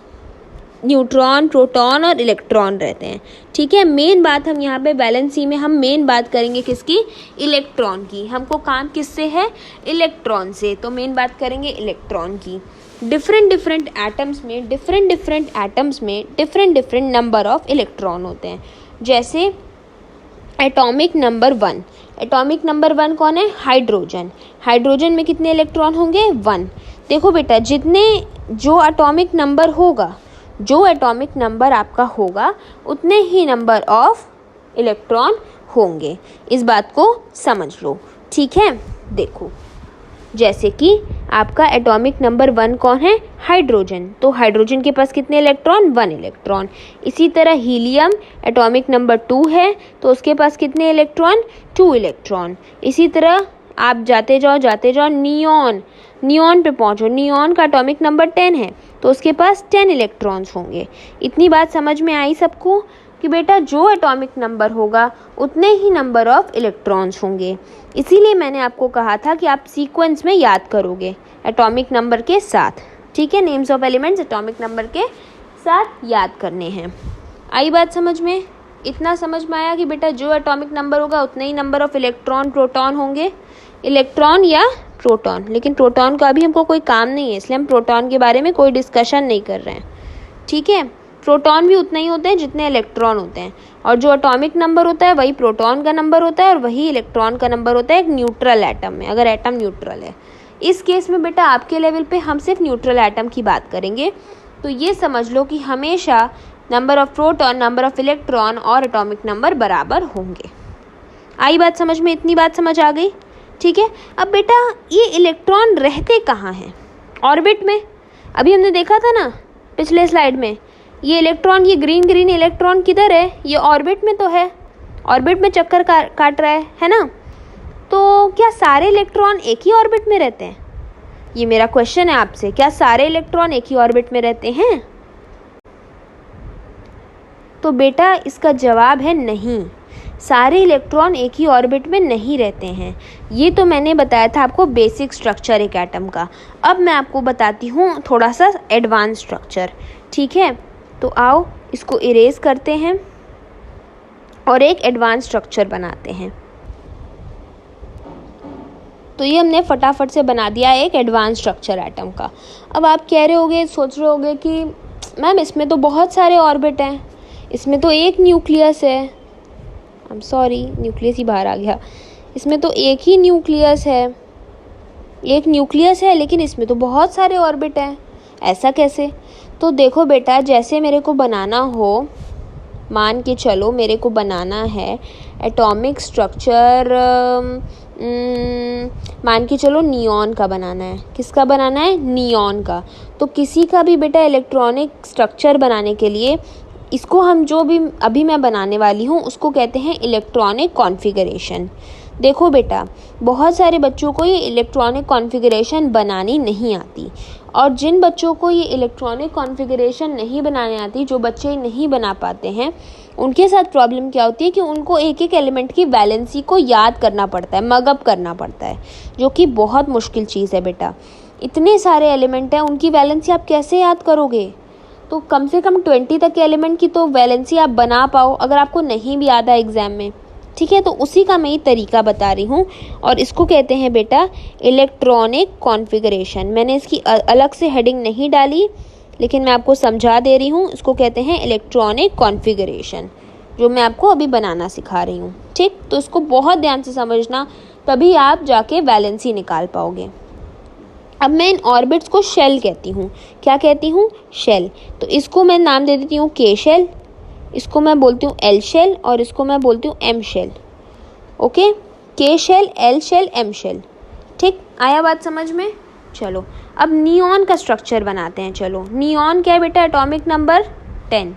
neutron, proton और इलेक्ट्रॉन रहते हैं, ठीक है। मेन बात हम यहाँ पे वैलेंसी में हम मेन बात करेंगे किसकी, इलेक्ट्रॉन की। हमको काम किससे है, इलेक्ट्रॉन से, तो मेन बात करेंगे इलेक्ट्रॉन की। डिफरेंट डिफरेंट एटम्स में different different number of electron होते हैं। जैसे एटॉमिक नंबर 1, एटॉमिक नंबर 1 कौन है, हाइड्रोजन। हाइड्रोजन में कितने इलेक्ट्रॉन होंगे, 1। देखो बेटा जितने जो एटॉमिक नंबर होगा, जो एटॉमिक नंबर आपका होगा उतने ही नंबर ऑफ इलेक्ट्रॉन होंगे, इस बात को समझ लो, ठीक है। देखो जैसे कि आपका एटॉमिक नंबर 1 कौन है, हाइड्रोजन, तो हाइड्रोजन के पास कितने इलेक्ट्रॉन, 1 इलेक्ट्रॉन। इसी तरह हीलियम एटॉमिक नंबर 2 है, तो उसके पास कितने इलेक्ट्रॉन, 2 इलेक्ट्रॉन। इसी तरह आप जाते जाओ नियॉन, नियॉन पे पहुंचो, नियॉन का एटॉमिक नंबर 10 है, तो उसके पास 10 इलेक्ट्रॉन्स होंगे। इतनी बात समझ में आई सबको कि बेटा जो एटॉमिक नंबर होगा उतने ही नंबर ऑफ इलेक्ट्रॉन्स होंगे। इसीलिए मैंने आपको कहा था कि आप सीक्वेंस में याद करोगे एटॉमिक नंबर के साथ, ठीक है। Names of elements atomic number के साथ याद करने हैं। आई बात समझ में, इतना समझ में आया कि बेटा जो एटॉमिक नंबर होगा उतने ही नंबर ऑफ इलेक्ट्रॉन, प्रोटॉन होंगे, इलेक्ट्रॉन या प्रोटॉन। लेकिन प्रोटॉन का अभी हमको कोई काम नहीं है, इसलिए हम प्रोटॉन के बारे में कोई डिस्कशन नहीं कर रहे हैं, ठीक है। प्रोटॉन भी उतने ही होते हैं जितने इलेक्ट्रॉन होते हैं, और जो एटॉमिक नंबर होता है वही प्रोटॉन का नंबर होता है और वही इलेक्ट्रॉन का नंबर होता है एक न्यूट्रल एटम में, अगर एटम न्यूट्रल है। इस केस में बेटा आपके लेवल पे हम सिर्फ न्यूट्रल एटम की बात करेंगे, तो ये समझ लो कि हमेशा number of proton, number of electron और एटॉमिक नंबर बराबर होंगे। आई बात समझ में, इतनी बात समझ आ गई, ठीक है। अब बेटा ये इलेक्ट्रॉन रहते कहाँ हैं, ऑर्बिट में। अभी हमने देखा था ना पिछले स्लाइड में, ये इलेक्ट्रॉन, ये ग्रीन ग्रीन इलेक्ट्रॉन किधर है, ये ऑर्बिट में तो है, ऑर्बिट में चक्कर काट रहा है ना। तो क्या सारे इलेक्ट्रॉन एक ही ऑर्बिट में रहते हैं, ये मेरा क्वेश्चन है आपसे, क्या सारे इलेक्ट्रॉन एक ही ऑर्बिट में रहते हैं। तो बेटा इसका जवाब है नहीं, सारे इलेक्ट्रॉन एक ही ऑर्बिट में नहीं रहते हैं। ये तो मैंने बताया था आपको बेसिक स्ट्रक्चर एक एटम का। अब मैं आपको बताती हूँ थोड़ा सा एडवांस स्ट्रक्चर, ठीक है। तो आओ इसको इरेज करते हैं और एक एडवांस स्ट्रक्चर बनाते हैं। तो ये हमने फटाफट से बना दिया एक एडवांस स्ट्रक्चर एटम का। अब आप कह रहे होगे, सोच रहे होगे कि मैम इसमें तो बहुत सारे ऑर्बिट हैं, इसमें तो एक न्यूक्लियस है। आई एम सॉरी, न्यूक्लियस ही बाहर आ गया। इसमें तो एक ही न्यूक्लियस है, एक न्यूक्लियस है, लेकिन इसमें तो बहुत सारे ऑर्बिट हैं, ऐसा कैसे? तो देखो बेटा, जैसे मेरे को बनाना हो, मान के चलो मेरे को बनाना है एटॉमिक स्ट्रक्चर, मान के चलो नियॉन का बनाना है। किसका बनाना है? नियॉन का। तो किसी का भी बेटा इलेक्ट्रॉनिक स्ट्रक्चर बनाने के लिए इसको हम जो भी अभी मैं बनाने वाली हूँ उसको कहते हैं इलेक्ट्रॉनिक कॉन्फ़िगरेशन। देखो बेटा, बहुत सारे बच्चों को ये इलेक्ट्रॉनिक कॉन्फ़िगरेशन बनानी नहीं आती, और जिन बच्चों को ये इलेक्ट्रॉनिक कॉन्फ़िगरेशन नहीं बनाने आती, जो बच्चे नहीं बना पाते हैं, उनके साथ प्रॉब्लम क्या होती है कि उनको एक एक एलिमेंट की वैलेंसी को याद करना पड़ता है, मगअप करना पड़ता है, जो कि बहुत मुश्किल चीज़ है बेटा। इतने सारे एलिमेंट हैं, उनकी वैलेंसी आप कैसे याद करोगे? तो कम से कम 20 तक के एलिमेंट की तो वैलेंसी आप बना पाओ, अगर आपको नहीं भी आता एग्ज़ाम में। ठीक है, तो उसी का मैं ये तरीका बता रही हूँ, और इसको कहते हैं बेटा इलेक्ट्रॉनिक कॉन्फ़िगरेशन। मैंने इसकी अलग से हेडिंग नहीं डाली, लेकिन मैं आपको समझा दे रही हूँ। इसको कहते हैं इलेक्ट्रॉनिक कॉन्फ़िगरेशन, जो मैं आपको अभी बनाना सिखा रही हूँ। ठीक, तो इसको बहुत ध्यान से समझना, तभी आप जाके वैलेंसी निकाल पाओगे। अब मैं इन ऑर्बिट्स को शेल कहती हूँ। क्या कहती हूँ? शेल। तो इसको मैं नाम दे देती हूँ के शेल, इसको मैं बोलती हूँ एल शेल, और इसको मैं बोलती हूँ M shell. Okay, K shell, L shell, M shell. ठीक, आया बात समझ में? चलो अब नियॉन का स्ट्रक्चर बनाते हैं। चलो, नियॉन क्या है बेटा? Atomic number 10।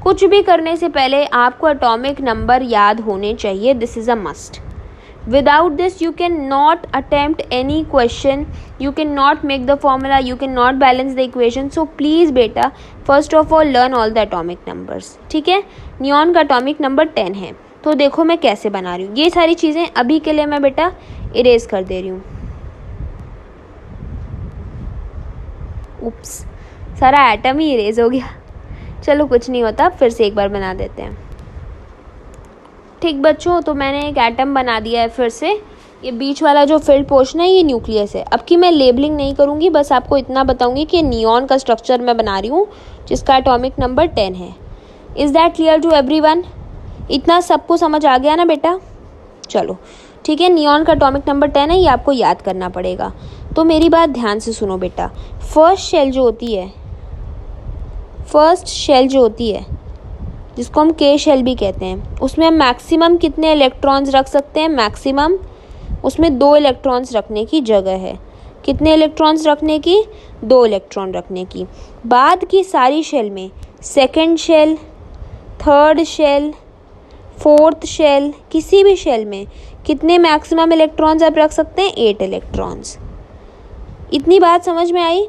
कुछ भी करने से पहले आपको एटॉमिक नंबर याद होने चाहिए, this is a must. Without this you cannot attempt any question, you cannot make the formula, you cannot balance the equation. So please बेटा, first of all learn all the atomic numbers. ठीक है, neon का atomic number 10 है। तो देखो मैं कैसे बना रही हूँ। ये सारी चीज़ें अभी के लिए मैं बेटा इरेज कर दे रही हूँ। उप्स, सारा एटम ही इरेज हो गया। चलो कुछ नहीं होता, फिर से एक बार बना देते हैं। ठीक बच्चों, तो मैंने एक एटम बना दिया है फिर से। ये बीच वाला जो फिल्ड पोर्शन है ये न्यूक्लियस है। अब की मैं लेबलिंग नहीं करूँगी, बस आपको इतना बताऊँगी कि नियॉन का स्ट्रक्चर मैं बना रही हूँ जिसका एटॉमिक नंबर 10 है। Is that clear to everyone? इतना सबको समझ आ गया ना बेटा? चलो ठीक है, नियॉन का एटॉमिक नंबर 10 है, ये आपको याद करना पड़ेगा। तो मेरी बात ध्यान से सुनो बेटा। फर्स्ट शेल जो होती है, जिसको हम के शेल भी कहते हैं, उसमें हम मैक्सिमम कितने इलेक्ट्रॉन्स रख सकते हैं? मैक्सिमम उसमें 2 इलेक्ट्रॉन्स रखने की जगह है। कितने इलेक्ट्रॉन्स रखने की? 2 इलेक्ट्रॉन रखने की। बाद की सारी शेल में, second shell, third shell, fourth shell, किसी भी शेल में कितने मैक्सिमम इलेक्ट्रॉन्स आप रख सकते हैं? 8 इलेक्ट्रॉन्स। इतनी बात समझ में आई?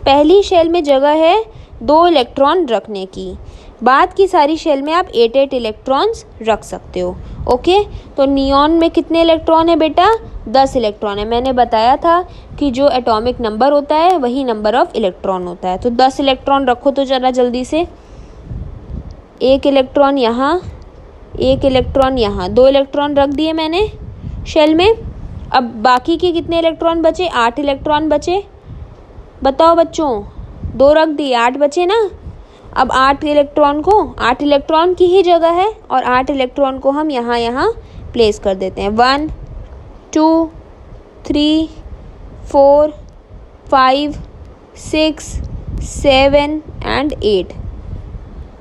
पहली शेल में जगह है 2 इलेक्ट्रॉन रखने की, बाद की सारी शेल में आप 8 इलेक्ट्रॉन्स रख सकते हो। ओके, तो नियॉन में कितने इलेक्ट्रॉन है बेटा? 10 इलेक्ट्रॉन है। मैंने बताया था कि जो एटॉमिक नंबर होता है वही नंबर ऑफ इलेक्ट्रॉन होता है। तो 10 इलेक्ट्रॉन रखो तो ज़रा जल्दी से। 1 इलेक्ट्रॉन यहाँ, 1 इलेक्ट्रॉन यहाँ, 2 इलेक्ट्रॉन रख दिए मैंने शेल में। अब बाकी के कितने इलेक्ट्रॉन बचे? 8 इलेक्ट्रॉन बचे। बताओ बच्चों, 2 रख दिए, 8 बचे ना। अब 8 इलेक्ट्रॉन की ही जगह है, और 8 इलेक्ट्रॉन को हम यहाँ प्लेस कर देते हैं। 1 2 3 4 5 6 7 एंड 8।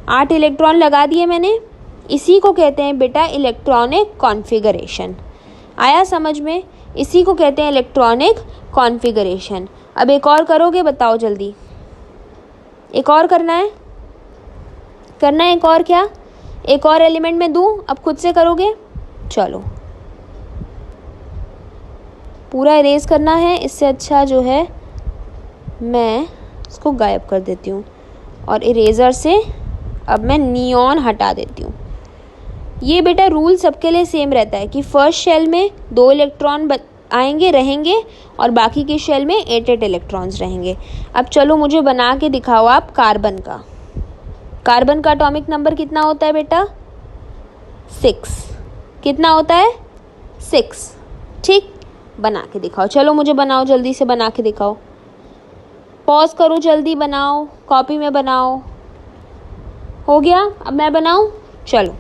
8 इलेक्ट्रॉन लगा दिए मैंने। इसी को कहते हैं बेटा इलेक्ट्रॉनिक कॉन्फ़िगरेशन। आया समझ में? इसी को कहते हैं इलेक्ट्रॉनिक कॉन्फ़िगरेशन। अब एक और करोगे? बताओ जल्दी। एक और करना है? एक और क्या? एक और एलिमेंट में दूँ? अब खुद से करोगे? चलो, पूरा इरेज करना है, इससे अच्छा जो है मैं इसको गायब कर देती हूँ, और इरेज़र से अब मैं नियॉन हटा देती हूँ। ये बेटा रूल सबके लिए सेम रहता है कि फर्स्ट शेल में 2 इलेक्ट्रॉन रहेंगे, और बाकी की शेल में 8 इलेक्ट्रॉन्स रहेंगे। अब चलो मुझे बना के दिखाओ आप कार्बन का। कार्बन का एटॉमिक नंबर कितना होता है बेटा? 6। कितना होता है? 6। ठीक, बना के दिखाओ। चलो मुझे बनाओ, जल्दी से बना के दिखाओ। पॉज करो, जल्दी बनाओ, कॉपी में बनाओ। हो गया? अब मैं बनाऊं? चलो।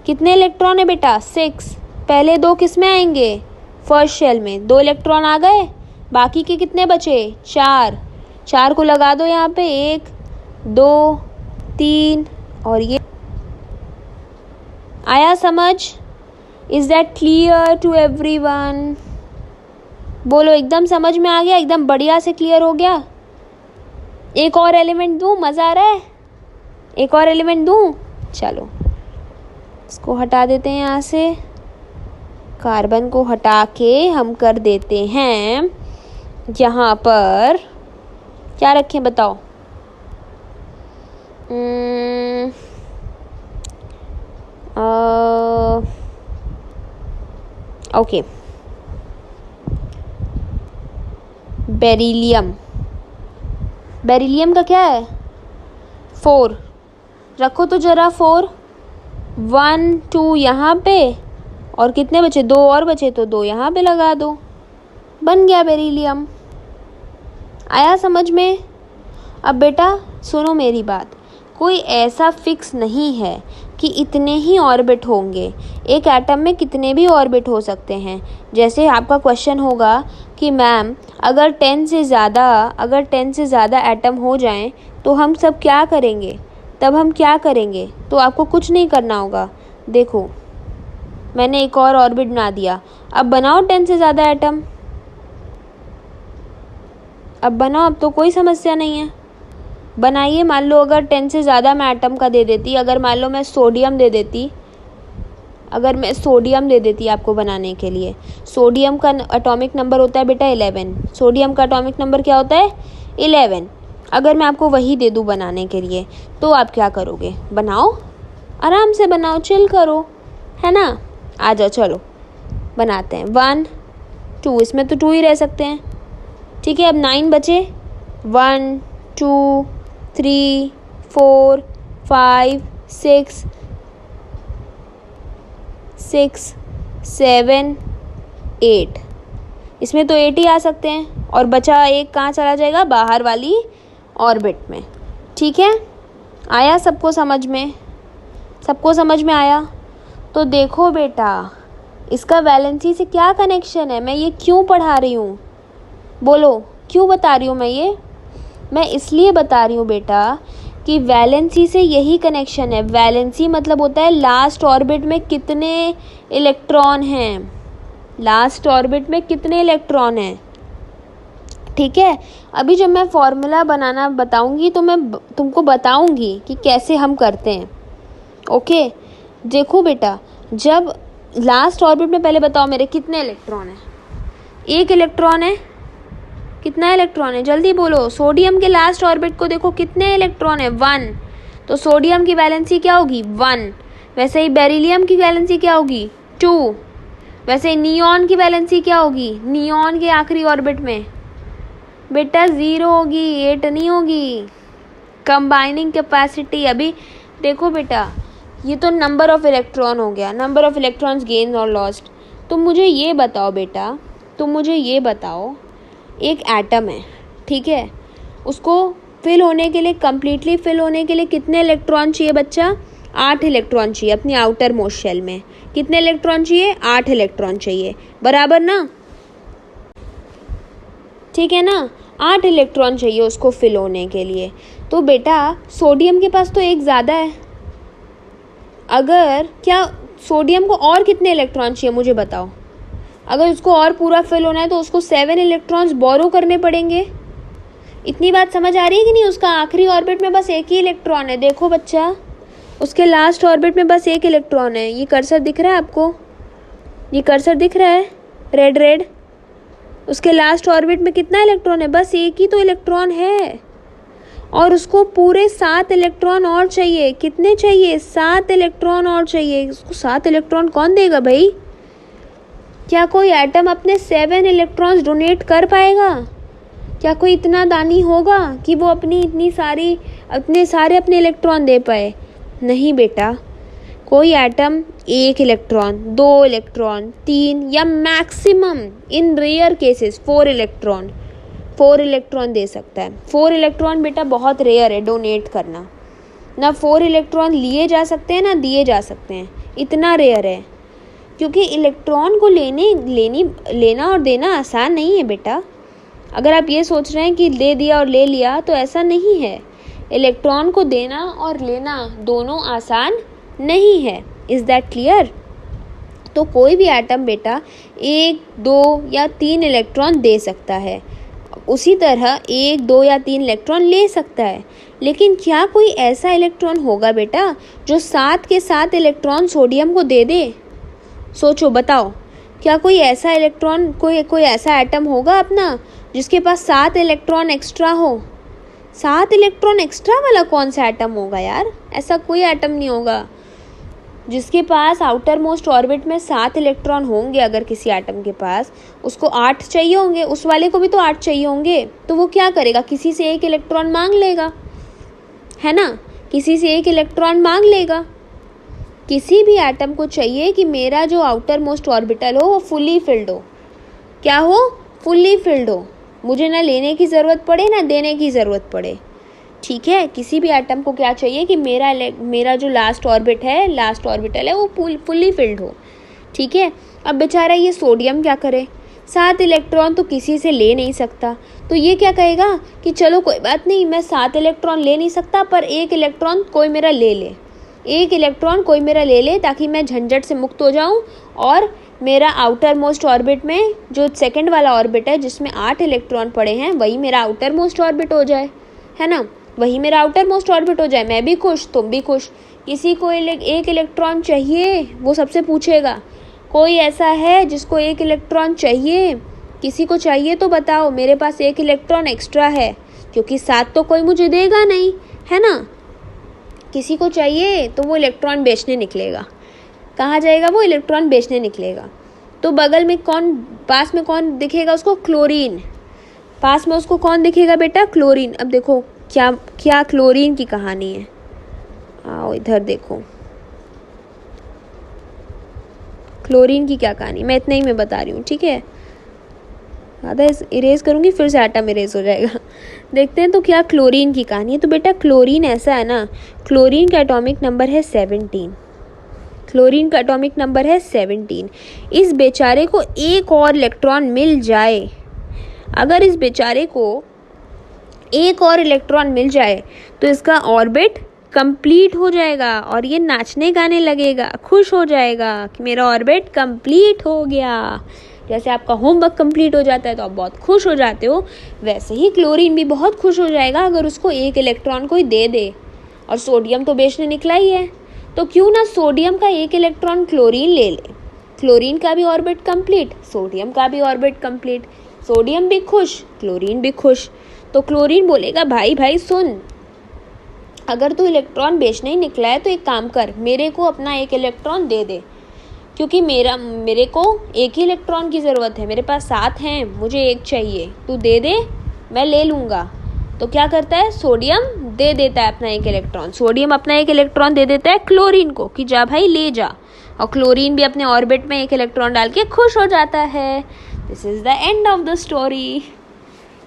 कितने इलेक्ट्रॉन है बेटा? 6। पहले 2 किस में आएंगे? फर्स्ट शेल में। 2 इलेक्ट्रॉन आ गए, बाकी के कितने बचे? 4। 4 को लगा दो यहाँ पे, 1 2 3 और ये। आया समझ? Is that clear to everyone? बोलो, एकदम समझ में आ गया? एकदम बढ़िया से क्लियर हो गया? एक और एलिमेंट दूं? मज़ा आ रहा है? एक और एलिमेंट दूं? चलो, इसको हटा देते हैं यहाँ से। कार्बन को हटा के हम कर देते हैं यहाँ पर, क्या रखें बताओ? Okay, beryllium. बेरिलियम का क्या है? 4 रखो तो जरा। 4 1 2 यहाँ पे, और कितने बचे? 2 और बचे, तो 2 यहाँ पे लगा दो, बन गया बेरिलियम। आया समझ में? अब बेटा सुनो मेरी बात, कोई ऐसा फिक्स नहीं है कि इतने ही ऑर्बिट होंगे। एक एटम में कितने भी ऑर्बिट हो सकते हैं। जैसे आपका क्वेश्चन होगा कि मैम अगर 10 से ज़्यादा एटम हो जाएं तो हम सब क्या करेंगे? तब हम क्या करेंगे? तो आपको कुछ नहीं करना होगा। देखो, मैंने एक और ऑर्बिट बना दिया। अब बनाओ 10 से ज़्यादा एटम। अब बनाओ, अब तो कोई समस्या नहीं है, बनाइए। मान लो अगर 10 से ज़्यादा मैं एटम का दे देती, अगर मान लो मैं सोडियम दे देती, आपको बनाने के लिए। सोडियम का एटॉमिक नंबर होता है बेटा 11। सोडियम का एटॉमिक नंबर क्या होता है? 11। अगर मैं आपको वही दे दूँ बनाने के लिए, तो आप क्या करोगे? बनाओ, आराम से बनाओ, चिल करो, है ना? आ जाओ, चलो बनाते हैं। 1 2, इसमें तो 2 ही रह सकते हैं, ठीक है। अब 9 बचे। 1 2 3 4 5 6 7 8। इसमें तो 8 ही आ सकते हैं, और बचा एक कहाँ चला जाएगा? बाहर वाली ऑर्बिट में, ठीक है। आया सबको समझ में? सबको समझ में आया? तो देखो बेटा, इसका वैलेंसी से क्या कनेक्शन है? मैं ये क्यों पढ़ा रही हूँ? बोलो, क्यों बता रही हूँ मैं ये? मैं इसलिए बता रही हूँ बेटा कि वैलेंसी से यही कनेक्शन है। वैलेंसी मतलब होता है लास्ट ऑर्बिट में कितने इलेक्ट्रॉन हैं। लास्ट ऑर्बिट में कितने इलेक्ट्रॉन हैं, ठीक है। अभी जब मैं फॉर्मूला बनाना बताऊंगी तो मैं तुमको बताऊंगी कि कैसे हम करते हैं, ओके। देखो बेटा, जब लास्ट ऑर्बिट में, पहले बताओ मेरे कितने इलेक्ट्रॉन हैं? 1 इलेक्ट्रॉन है। कितना इलेक्ट्रॉन है? जल्दी बोलो। सोडियम के लास्ट ऑर्बिट को देखो, कितने इलेक्ट्रॉन है? 1। तो सोडियम की वैलेंसी क्या होगी? 1। वैसे ही बेरिलियम की वैलेंसी क्या होगी? 2। वैसे ही नियॉन की वैलेंसी क्या होगी? नियॉन के आखिरी ऑर्बिट में बेटा 0 होगी, 8 नहीं होगी। कंबाइनिंग कैपेसिटी, अभी देखो बेटा, ये तो नंबर ऑफ इलेक्ट्रॉन हो गया, नंबर ऑफ इलेक्ट्रॉन्स गेन और लॉस्ट। तो मुझे ये बताओ बेटा, एक एटम है, ठीक है, उसको फिल होने के लिए, कम्प्लीटली फिल होने के लिए कितने इलेक्ट्रॉन चाहिए बच्चा? 8 इलेक्ट्रॉन चाहिए। अपनी आउटर मोस्ट शेल में कितने इलेक्ट्रॉन चाहिए? 8 इलेक्ट्रॉन चाहिए, बराबर ना? ठीक है ना? 8 इलेक्ट्रॉन चाहिए उसको फिल होने के लिए। तो बेटा सोडियम के पास तो एक ज़्यादा है। अगर क्या सोडियम को और कितने इलेक्ट्रॉन चाहिए मुझे बताओ? अगर उसको और पूरा फिल होना है तो उसको 7 इलेक्ट्रॉन्स बोरो करने पड़ेंगे। इतनी बात समझ आ रही है कि नहीं? उसका आखिरी ऑर्बिट में बस 1 ही इलेक्ट्रॉन है। देखो बच्चा, उसके लास्ट ऑर्बिट में बस 1 इलेक्ट्रॉन है। ये कर्सर दिख रहा है आपको? ये कर्सर दिख रहा है रेड रेड? उसके लास्ट ऑर्बिट में कितना इलेक्ट्रॉन है? बस 1 ही तो इलेक्ट्रॉन है, और उसको पूरे 7 इलेक्ट्रॉन और चाहिए। कितने चाहिए? 7 इलेक्ट्रॉन और चाहिए। उसको 7 इलेक्ट्रॉन कौन देगा भाई? क्या कोई एटम अपने 7 इलेक्ट्रॉन्स डोनेट कर पाएगा? क्या कोई इतना दानी होगा कि वो अपने सारे अपने इलेक्ट्रॉन दे पाए? नहीं बेटा, कोई एटम 1 इलेक्ट्रॉन, 2 इलेक्ट्रॉन, 3 या maximum in rare cases 4 electron 4 electron दे सकता है। 4 इलेक्ट्रॉन बेटा बहुत रेयर है डोनेट करना, ना 4 इलेक्ट्रॉन लिए जा सकते हैं ना दिए जा सकते हैं, इतना रेयर है। क्योंकि इलेक्ट्रॉन को लेना और देना आसान नहीं है बेटा। अगर आप ये सोच रहे हैं कि दे दिया और ले लिया, तो ऐसा नहीं है। इलेक्ट्रॉन को देना और लेना दोनों आसान नहीं है। Is that clear? तो कोई भी एटम बेटा 1, 2 या 3 इलेक्ट्रॉन दे सकता है, उसी तरह 1, 2 या 3 इलेक्ट्रॉन ले सकता है। लेकिन क्या कोई ऐसा इलेक्ट्रॉन होगा बेटा जो 7 के 7 इलेक्ट्रॉन सोडियम को दे दे? सोचो, बताओ, क्या कोई ऐसा इलेक्ट्रॉन, कोई ऐसा एटम होगा अपना जिसके पास 7 इलेक्ट्रॉन एक्स्ट्रा हो? 7 इलेक्ट्रॉन एक्स्ट्रा वाला कौन सा एटम होगा यार? ऐसा कोई एटम नहीं होगा जिसके पास आउटर मोस्ट ऑर्बिट में 7 इलेक्ट्रॉन होंगे। अगर किसी एटम के पास, उसको 8 चाहिए होंगे, उस वाले को भी तो 8 चाहिए होंगे, तो वो क्या करेगा? किसी से 1 इलेक्ट्रॉन मांग लेगा, है ना? किसी से 1 इलेक्ट्रॉन मांग लेगा। किसी भी एटम को चाहिए कि मेरा जो आउटर मोस्ट ऑर्बिटल हो वो फुल्ली फिल्ड हो। क्या हो? फुल्ली फिल्ड हो। मुझे ना लेने की ज़रूरत पड़े ना देने की ज़रूरत पड़े। ठीक है, किसी भी एटम को क्या चाहिए कि मेरा जो लास्ट ऑर्बिटल है वो फुल्ली फिल्ड हो। ठीक है, अब बेचारा ये सोडियम क्या करे? 7 इलेक्ट्रॉन तो किसी से ले नहीं सकता, तो ये क्या कहेगा कि चलो कोई बात नहीं, मैं 7 इलेक्ट्रॉन ले नहीं सकता, पर 1 इलेक्ट्रॉन कोई मेरा ले ले, 1 इलेक्ट्रॉन कोई मेरा ले ले, ताकि मैं झंझट से मुक्त हो जाऊं और मेरा आउटर मोस्ट ऑर्बिट में जो सेकंड वाला ऑर्बिट है जिसमें 8 इलेक्ट्रॉन पड़े हैं, वही मेरा आउटर मोस्ट ऑर्बिट हो जाए, है ना? वही मेरा आउटर मोस्ट ऑर्बिट हो जाए। मैं भी खुश, तुम भी खुश। किसी को 1 इलेक्ट्रॉन चाहिए, वो सबसे पूछेगा कोई ऐसा है जिसको 1 इलेक्ट्रॉन चाहिए? किसी को चाहिए तो बताओ, मेरे पास 1 इलेक्ट्रॉन एक्स्ट्रा है, क्योंकि 7 तो कोई मुझे देगा नहीं, है ना? किसी को चाहिए तो वो इलेक्ट्रॉन बेचने निकलेगा। कहाँ जाएगा वो? इलेक्ट्रॉन बेचने निकलेगा। तो बगल में पास में कौन दिखेगा उसको? क्लोरीन। पास में उसको कौन दिखेगा बेटा? क्लोरीन। अब देखो क्या क्लोरीन की कहानी है। आओ इधर देखो, क्लोरीन की क्या कहानी, मैं इतना ही मैं बता रही हूँ, ठीक है? आधा इरेज करूँगी, फिर से एटम इरेज हो जाएगा। देखते हैं तो क्या क्लोरीन की कहानी है। तो बेटा क्लोरीन ऐसा है ना, क्लोरीन का एटॉमिक नंबर है 17। क्लोरीन का एटॉमिक नंबर है 17। इस बेचारे को एक और इलेक्ट्रॉन मिल जाए, अगर इस बेचारे को एक और इलेक्ट्रॉन मिल जाए तो इसका ऑर्बिट कंप्लीट हो जाएगा और ये नाचने गाने लगेगा, खुश हो जाएगा कि मेरा ऑर्बिट कंप्लीट हो गया। जैसे आपका होमवर्क कंप्लीट हो जाता है तो आप बहुत खुश हो जाते हो, वैसे ही क्लोरीन भी बहुत खुश हो जाएगा अगर उसको 1 इलेक्ट्रॉन कोई दे दे। और सोडियम तो बेचने निकला ही है, तो क्यों ना सोडियम का 1 इलेक्ट्रॉन क्लोरीन ले ले। क्लोरीन का भी ऑर्बिट कंप्लीट, सोडियम का भी ऑर्बिट कंप्लीट, सोडियम भी खुश, क्लोरीन भी खुश। तो क्लोरीन बोलेगा भाई सुन, अगर तू इलेक्ट्रॉन बेचने ही निकला है तो एक काम कर, मेरे को अपना 1 इलेक्ट्रॉन दे दे, क्योंकि मेरे को 1 ही इलेक्ट्रॉन की ज़रूरत है, मेरे पास 7 हैं, मुझे 1 चाहिए, तू दे दे, मैं ले लूँगा। तो क्या करता है? सोडियम दे देता है अपना 1 इलेक्ट्रॉन। सोडियम अपना 1 इलेक्ट्रॉन दे देता है क्लोरीन को कि जा भाई ले जा, और क्लोरीन भी अपने ऑर्बिट में 1 इलेक्ट्रॉन डाल के खुश हो जाता है। This is the end of the story.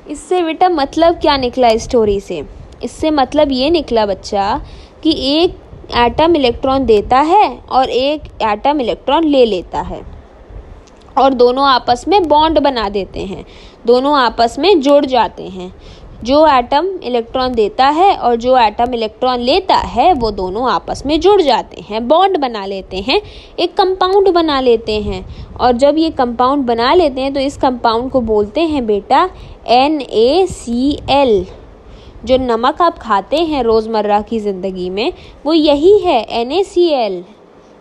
इससे बेटा मतलब क्या निकला इस स्टोरी से? इससे मतलब ये निकला बच्चा कि एक एटम इलेक्ट्रॉन देता है और एक एटम इलेक्ट्रॉन ले लेता है, और दोनों आपस में बॉन्ड बना देते हैं, दोनों आपस में जुड़ जाते हैं। जो एटम इलेक्ट्रॉन देता है और जो एटम इलेक्ट्रॉन लेता है वो दोनों आपस में जुड़ जाते हैं, बॉन्ड बना लेते हैं, एक कंपाउंड बना लेते हैं। और जब ये कंपाउंड बना लेते हैं तो इस कंपाउंड को बोलते हैं बेटा NaCl। जो नमक आप खाते हैं रोज़मर्रा की ज़िंदगी में वो यही है, NaCl,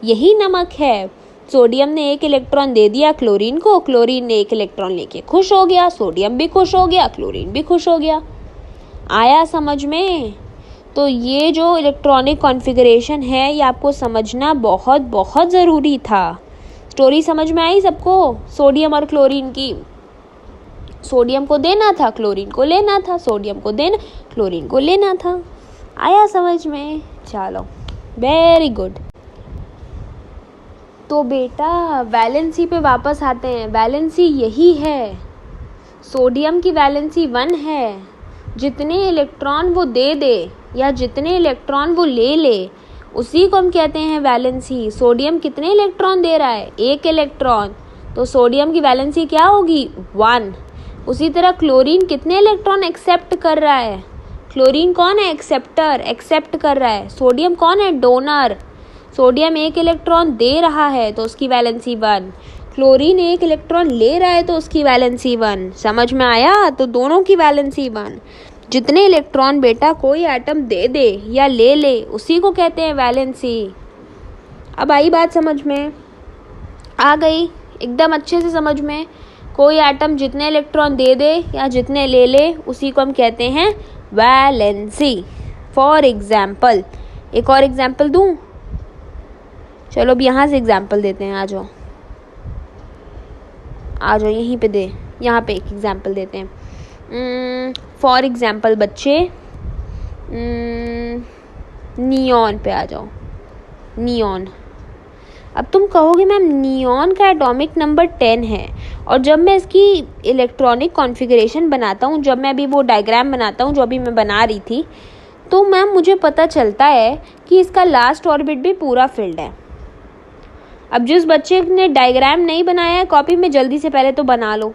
यही नमक है। सोडियम ने 1 इलेक्ट्रॉन दे दिया क्लोरीन को, क्लोरीन ने 1 इलेक्ट्रॉन लेके खुश हो गया, सोडियम भी खुश हो गया, क्लोरीन भी खुश हो गया। आया समझ में? तो ये जो इलेक्ट्रॉनिक कॉन्फ़िगरेशन है ये आपको समझना बहुत बहुत ज़रूरी था। स्टोरी समझ में आई सबको? सोडियम और क्लोरीन की। सोडियम को देना था, क्लोरीन को लेना था, सोडियम को देना, क्लोरीन को लेना था। आया समझ में? चलो, वेरी गुड। तो बेटा वैलेंसी पे वापस आते हैं। वैलेंसी यही है, सोडियम की वैलेंसी 1 है। जितने इलेक्ट्रॉन वो दे दे या जितने इलेक्ट्रॉन वो ले ले उसी को हम कहते हैं वैलेंसी। सोडियम कितने इलेक्ट्रॉन दे रहा है? 1 इलेक्ट्रॉन, तो सोडियम की वैलेंसी क्या होगी? 1। उसी तरह क्लोरीन कितने इलेक्ट्रॉन एक्सेप्ट कर रहा है? क्लोरीन कौन है? एक्सेप्टर, एक्सेप्ट कर रहा है। सोडियम कौन है? डोनर। सोडियम 1 इलेक्ट्रॉन दे रहा है तो उसकी वैलेंसी 1। क्लोरीन 1 इलेक्ट्रॉन ले रहा है तो उसकी वैलेंसी 1। समझ में आया? तो दोनों की वैलेंसी 1। जितने इलेक्ट्रॉन बेटा कोई एटम दे दे या ले ले उसी को कहते हैं वैलेंसी। अब आई बात समझ में? आ गई एकदम अच्छे से समझ में? कोई एटम जितने इलेक्ट्रॉन दे दे या जितने ले ले उसी को हम कहते हैं वैलेंसी। फॉर एग्जाम्पल, एक और एग्जाम्पल दूं? चलो अब यहाँ से एग्जाम्पल देते हैं। आ जाओ यहीं पे यहाँ पे एक एग्जाम्पल देते हैं। फॉर एग्जाम्पल बच्चे, नियॉन पे आ जाओ। नियॉन, अब तुम कहोगे मैम नियॉन का एटॉमिक नंबर 10 है, और जब मैं इसकी इलेक्ट्रॉनिक कॉन्फ़िगरेशन बनाता हूँ, जब मैं अभी वो डायग्राम बनाता हूँ जो अभी मैं बना रही थी, तो मैम मुझे पता चलता है कि इसका लास्ट ऑर्बिट भी पूरा फिल्ड है। अब जिस बच्चे ने डायग्राम नहीं बनाया है कॉपी में, जल्दी से पहले तो बना लो,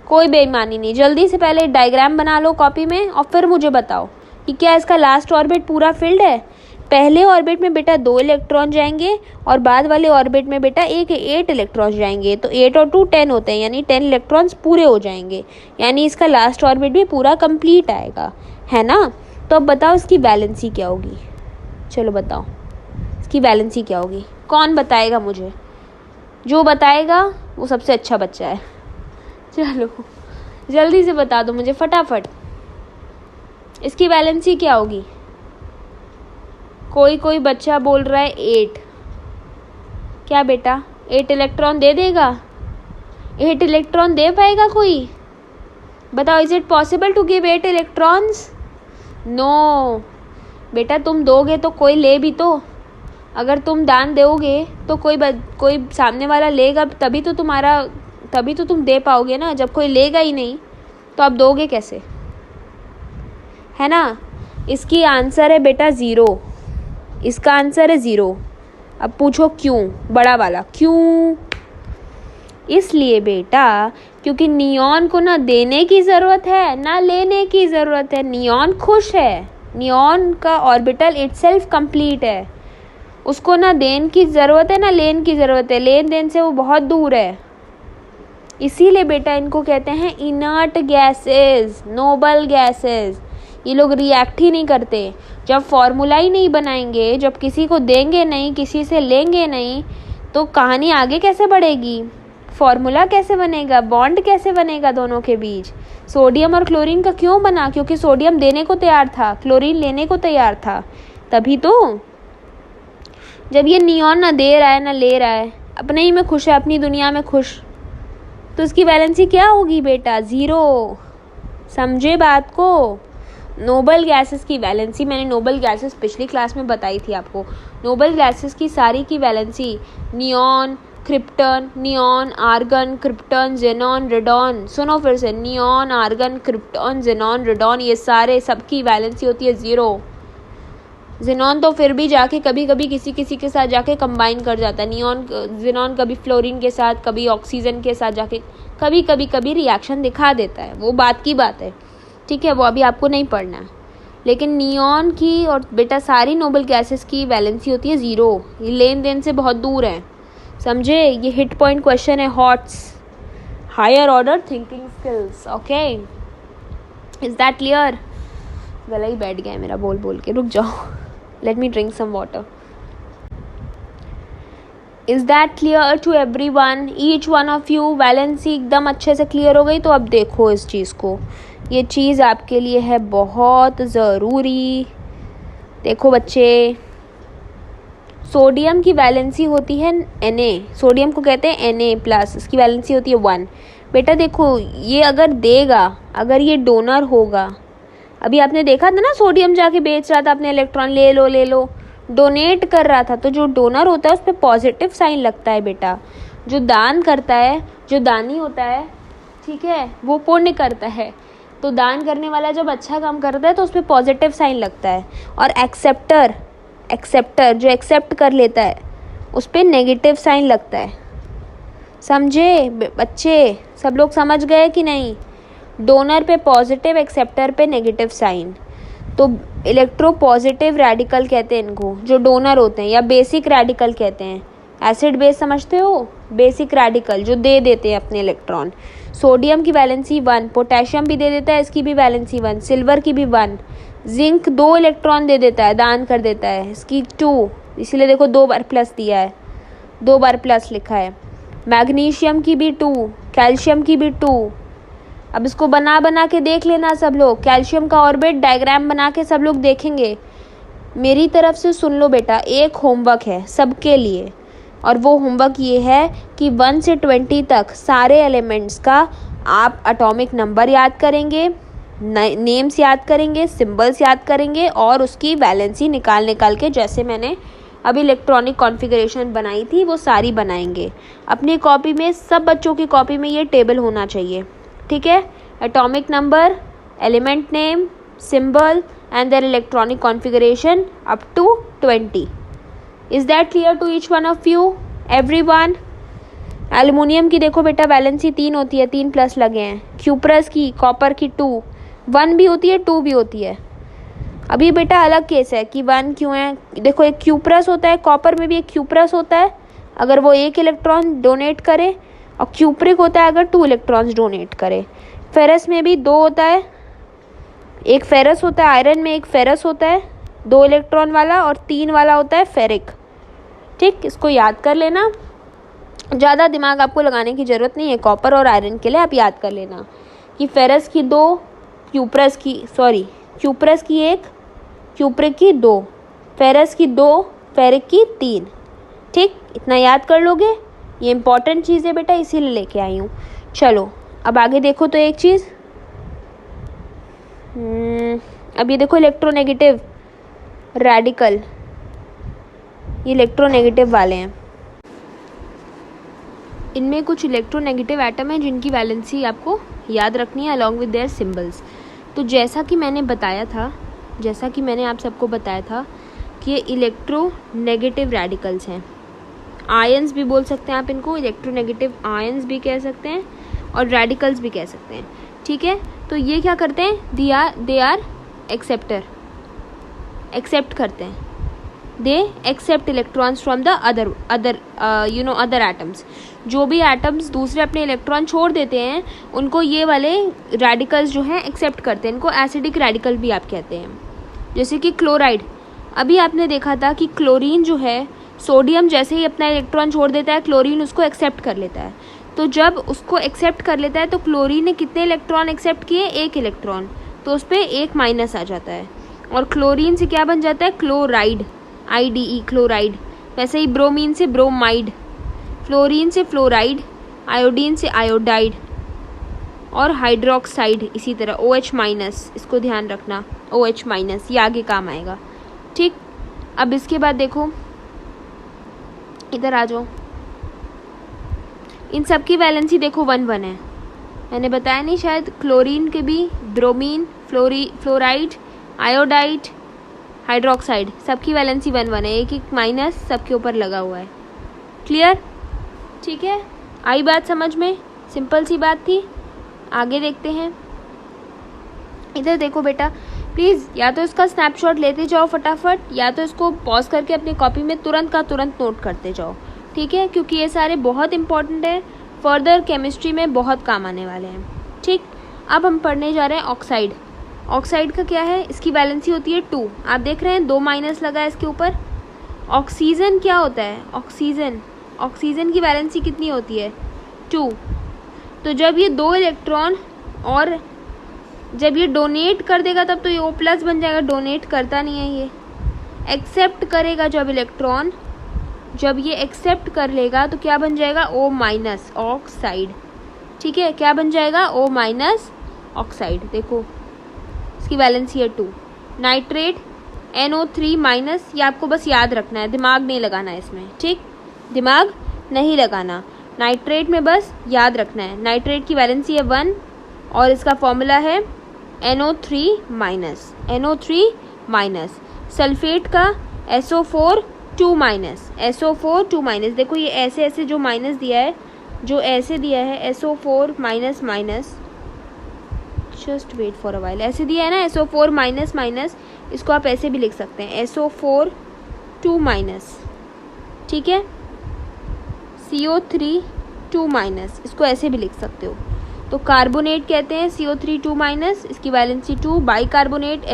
कोई बेईमानी नहीं, जल्दी से पहले डायग्राम बना लो कॉपी में और फिर मुझे बताओ कि क्या इसका लास्ट ऑर्बिट पूरा फिल्ड है। पहले ऑर्बिट में बेटा 2 इलेक्ट्रॉन जाएंगे और बाद वाले ऑर्बिट में बेटा 8 इलेक्ट्रॉन जाएंगे, तो 8 और 2 10 होते हैं, यानी 10 इलेक्ट्रॉन्स पूरे हो जाएंगे, यानी इसका लास्ट ऑर्बिट भी पूरा कंप्लीट आएगा, है ना। तो अब बताओ इसकी वैलेंसी क्या होगी? चलो बताओ इसकी वैलेंसी क्या होगी? कौन बताएगा मुझे? जो बताएगा वो सबसे अच्छा बच्चा है। चलो जल्दी से बता दो मुझे फटाफट, इसकी वैलेंसी क्या होगी? कोई बच्चा बोल रहा है 8। क्या बेटा 8 इलेक्ट्रॉन दे देगा? 8 इलेक्ट्रॉन दे पाएगा कोई? बताओ, is it possible to give 8 electrons? No बेटा, तुम दोगे तो कोई ले भी तो। अगर तुम दान दोगे तो कोई सामने वाला लेगा, तभी तो तुम दे पाओगे ना। जब कोई लेगा ही नहीं तो आप दोगे कैसे, है ना। इसकी आंसर है बेटा 0। इसका आंसर है 0। अब पूछो क्यों? बड़ा वाला क्यों? इसलिए बेटा क्योंकि नियॉन को ना देने की ज़रूरत है ना लेने की ज़रूरत है। नियॉन खुश है, नियॉन का ऑर्बिटल इटसेल्फ कंप्लीट है, उसको ना देन की ज़रूरत है ना लेन की ज़रूरत है, लेन देन से वो बहुत दूर है। इसीलिए बेटा इनको कहते हैं इनर्ट गैसेस, नोबल गैसेस। ये लोग रिएक्ट ही नहीं करते। जब फॉर्मूला ही नहीं बनाएंगे, जब किसी को देंगे नहीं, किसी से लेंगे नहीं, तो कहानी आगे कैसे बढ़ेगी? फॉर्मूला कैसे बनेगा? बॉन्ड कैसे बनेगा दोनों के बीच? सोडियम और क्लोरीन का क्यों बना? क्योंकि सोडियम देने को तैयार था, क्लोरीन लेने को तैयार था, तभी तो। जब ये नियॉन ना दे रहा है ना ले रहा है, अपने ही में खुश है, अपनी दुनिया में खुश, तो इसकी वैलेंसी क्या होगी बेटा? 0। समझे बात को? नोबल गैसेस की वैलेंसी, मैंने नोबल गैसेस पिछली क्लास में बताई थी आपको। नोबल गैसेस की सारी की valency neon, krypton, neon, argon, krypton, xenon, radon. सुनो फिर से, neon, argon, krypton, xenon, radon, ये सारे सबकी वैलेंसी होती है 0। जेनॉन तो फिर भी जाके कभी कभी किसी के साथ जाके कंबाइन कर जाता है। जेनॉन कभी फ्लोरीन के साथ, कभी ऑक्सीजन के साथ जाके कभी रिएक्शन दिखा देता है, वो बात की बात है, ठीक है, वो अभी आपको नहीं पढ़ना है। लेकिन नियॉन की और बेटा सारी नोबल गैसेस की वैलेंसी होती है 0। ये लेन देन से बहुत दूर है, समझे। ये हिट पॉइंट क्वेश्चन है, HOTS higher order thinking skills. Okay, is that clear? गला ही बैठ गया है मेरा बोल के, रुक जाओ, let me drink some water. Is that clear to everyone, each one of you? Valency एकदम अच्छे से क्लियर हो गई? तो अब देखो इस चीज़ को, ये चीज़ आपके लिए है बहुत ज़रूरी। देखो बच्चे, सोडियम की वैलेंसी होती है Na, सोडियम को कहते हैं Na+, इसकी वैलेंसी होती है 1। बेटा देखो, ये अगर देगा, अगर ये डोनर होगा, अभी आपने देखा था ना सोडियम जाके बेच रहा था अपने इलेक्ट्रॉन, ले लो, डोनेट कर रहा था, तो जो डोनर होता है उस पर पॉजिटिव साइन लगता है बेटा। जो दान करता है, जो दानी होता है, ठीक है, वो पुण्य करता है। तो दान करने वाला जब अच्छा काम करता है तो उस पर पॉजिटिव साइन लगता है, और एक्सेप्टर जो एक्सेप्ट कर लेता है उस पर नेगेटिव साइन लगता है। समझे बच्चे? सब लोग समझ गए कि नहीं? डोनर पे पॉजिटिव, एक्सेप्टर पे नेगेटिव साइन। तो इलेक्ट्रो पॉजिटिव रेडिकल कहते हैं इनको, जो डोनर होते हैं, या बेसिक रेडिकल कहते हैं। एसिड बेस समझते हो? बेसिक रेडिकल जो दे देते हैं अपने इलेक्ट्रॉन। सोडियम की वैलेंसी 1, पोटेशियम भी दे देता है, इसकी भी वैलेंसी 1, सिल्वर की भी 1, जिंक 2 इलेक्ट्रॉन दे देता है, दान कर देता है, इसकी 2, इसीलिए देखो 2 बार प्लस दिया है, 2 बार प्लस लिखा है। मैग्नीशियम की भी 2, कैल्शियम की भी 2। अब इसको बना के देख लेना सब लोग, कैल्शियम का ऑर्बिट डायग्राम बना के सब लोग देखेंगे। मेरी तरफ से सुन लो बेटा, एक होमवर्क है सबके लिए, और वो होमवर्क ये है कि 1 से 20 तक सारे एलिमेंट्स का आप एटॉमिक नंबर याद करेंगे, नेम्स याद करेंगे, सिंबल्स याद करेंगे, और उसकी वैलेंसी निकाल के, जैसे मैंने अभी इलेक्ट्रॉनिक कॉन्फ़िगरेशन बनाई थी वो सारी बनाएंगे। अपनी कॉपी में, सब बच्चों की कॉपी में ये टेबल होना चाहिए, ठीक है? Atomic number, element name, symbol and their electronic configuration up to 20। Is that clear to each one of you everyone? Aluminium की देखो बेटा वैलेंसी 3 होती है, 3 प्लस लगे हैं। क्यूप्रस की, कॉपर की 2, 1 भी होती है 2 भी होती है। अभी बेटा अलग केस है कि 1 क्यों है, देखो एक क्यूप्रस होता है, कॉपर में भी एक क्यूप्रस होता है अगर वो 1 इलेक्ट्रॉन डोनेट करे, और क्यूप्रिक होता है अगर 2 इलेक्ट्रॉन्स डोनेट करे। फेरस में भी 2 होता है, एक फेरस होता है, आयरन में एक फेरस होता है 2 इलेक्ट्रॉन वाला, और 3 वाला होता है फेरिक। ठीक, इसको याद कर लेना, ज़्यादा दिमाग आपको लगाने की ज़रूरत नहीं है। कॉपर और आयरन के लिए आप याद कर लेना कि फेरस की 2, क्यूप्रस की 1, क्यूप्रिक की 2, फेरस की 2, फेरिक की 3। ठीक, इतना याद कर लोगे? ये इंपॉर्टेंट चीज़ है बेटा, इसीलिए लेके आई हूँ। चलो अब आगे देखो तो एक चीज़, अब ये देखो इलेक्ट्रोनेगेटिव रेडिकल, ये इलेक्ट्रोनेगेटिव वाले हैं। इनमें कुछ इलेक्ट्रोनेगेटिव एटम हैं जिनकी वैलेंसी आपको याद रखनी है अलॉन्ग विद देयर सिंबल्स। तो जैसा कि मैंने आप सबको बताया था कि ये इलेक्ट्रोनेगेटिव रेडिकल्स हैं। आयंस भी बोल सकते हैं आप इनको, इलेक्ट्रोनेगेटिव आयंस भी कह सकते हैं और रेडिकल्स भी कह सकते हैं। ठीक है, तो ये क्या करते हैं? दे आर एक्सेप्ट करते हैं, they accept electrons from the other atoms. जो भी एटम्स दूसरे अपने इलेक्ट्रॉन छोड़ देते हैं उनको ये वाले रेडिकल्स जो हैं एक्सेप्ट करते हैं। इनको एसिडिक रेडिकल भी आप कहते हैं। जैसे कि क्लोराइड, अभी आपने देखा था कि क्लोरीन जो है, सोडियम जैसे ही अपना इलेक्ट्रॉन छोड़ देता है क्लोरीन उसको एक्सेप्ट कर लेता है। तो जब उसको एक्सेप्ट कर लेता है तो क्लोरीन ने कितने इलेक्ट्रॉन एक्सेप्ट किए? 1 इलेक्ट्रॉन, तो उस पर 1 माइनस आ जाता है और क्लोरीन से क्या बन जाता है? Chloride, IDE chloride. वैसे ही ब्रोमीन से ब्रोमाइड, फ्लोरीन से फ्लोराइड, आयोडीन से आयोडाइड और हाइड्रोक्साइड इसी तरह OH माइनस। इसको ध्यान रखना, OH माइनस ये आगे काम आएगा। ठीक, अब इसके बाद देखो, इधर आ जाओ, इन सब की वैलेंसी देखो 1-1 है। मैंने बताया नहीं शायद? क्लोरीन के भी, ब्रोमीन, फ्लोराइड, आयोडाइड, हाइड्रोक्साइड, सबकी वैलेंसी 1-1 है, 1-1 माइनस सबके ऊपर लगा हुआ है। क्लियर? ठीक है, आई बात समझ में? सिंपल सी बात थी। आगे देखते हैं। इधर देखो बेटा प्लीज़, या तो इसका स्नैपशॉट लेते जाओ फटाफट, या तो इसको पॉज करके अपनी कॉपी में तुरंत का तुरंत नोट करते जाओ। ठीक है, क्योंकि ये सारे बहुत इंपॉर्टेंट है, फर्दर केमिस्ट्री में बहुत काम आने वाले हैं। ठीक, अब हम पढ़ने जा रहे हैं ऑक्साइड। ऑक्साइड का क्या है? इसकी वैलेंसी होती है 2। आप देख रहे हैं 2 माइनस लगा है इसके ऊपर। ऑक्सीजन क्या होता है? ऑक्सीजन की वैलेंसी कितनी होती है? 2। तो जब ये 2 इलेक्ट्रॉन, और जब ये डोनेट कर देगा तब तो ये O+ बन जाएगा। डोनेट करता नहीं है, ये एक्सेप्ट करेगा जब इलेक्ट्रॉन, जब ये एक्सेप्ट कर लेगा तो क्या बन जाएगा? O- oxide. ठीक है, क्या बन जाएगा? O- oxide. देखो इसकी वैलेंसी है 2। नाइट्रेट NO3-, ये आपको बस याद रखना है, दिमाग नहीं लगाना है इसमें। ठीक, दिमाग नहीं लगाना। नाइट्रेट में बस याद रखना है, नाइट्रेट की वैलेंसी है 1 और इसका फॉर्मूला है NO3 minus, NO3 minus. Sulphate का SO4 2 माइनस, SO4 2 माइनस। देखो ये ऐसे ऐसे जो माइनस दिया है, जो ऐसे दिया है SO4 minus minus, just wait for a while, ऐसे दिया है ना SO4 माइनस माइनस, इसको आप ऐसे भी लिख सकते हैं SO4 2 माइनस, ठीक है। CO3 2 माइनस, इसको ऐसे भी लिख सकते हो। तो कार्बोनेट कहते हैं CO3 2 माइनस, इसकी valency 2, bicarbonate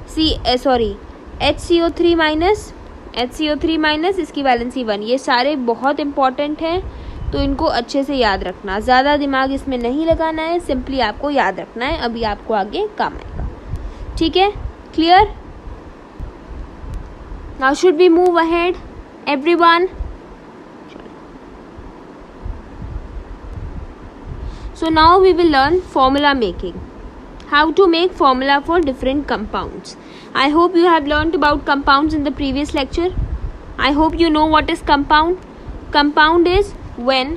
HCO3 minus, HCO3 minus, इसकी वैलेंसी 1। ये सारे बहुत इंपॉर्टेंट हैं, तो इनको अच्छे से याद रखना, ज़्यादा दिमाग इसमें नहीं लगाना है, सिंपली आपको याद रखना है, अभी आपको आगे काम आएगा, ठीक है। Clear? Now should we move ahead everyone? So now we will learn formula making, how to make formula for different compounds. I hope you have learned about compounds in the previous lecture. I hope you know what is compound. Compound is when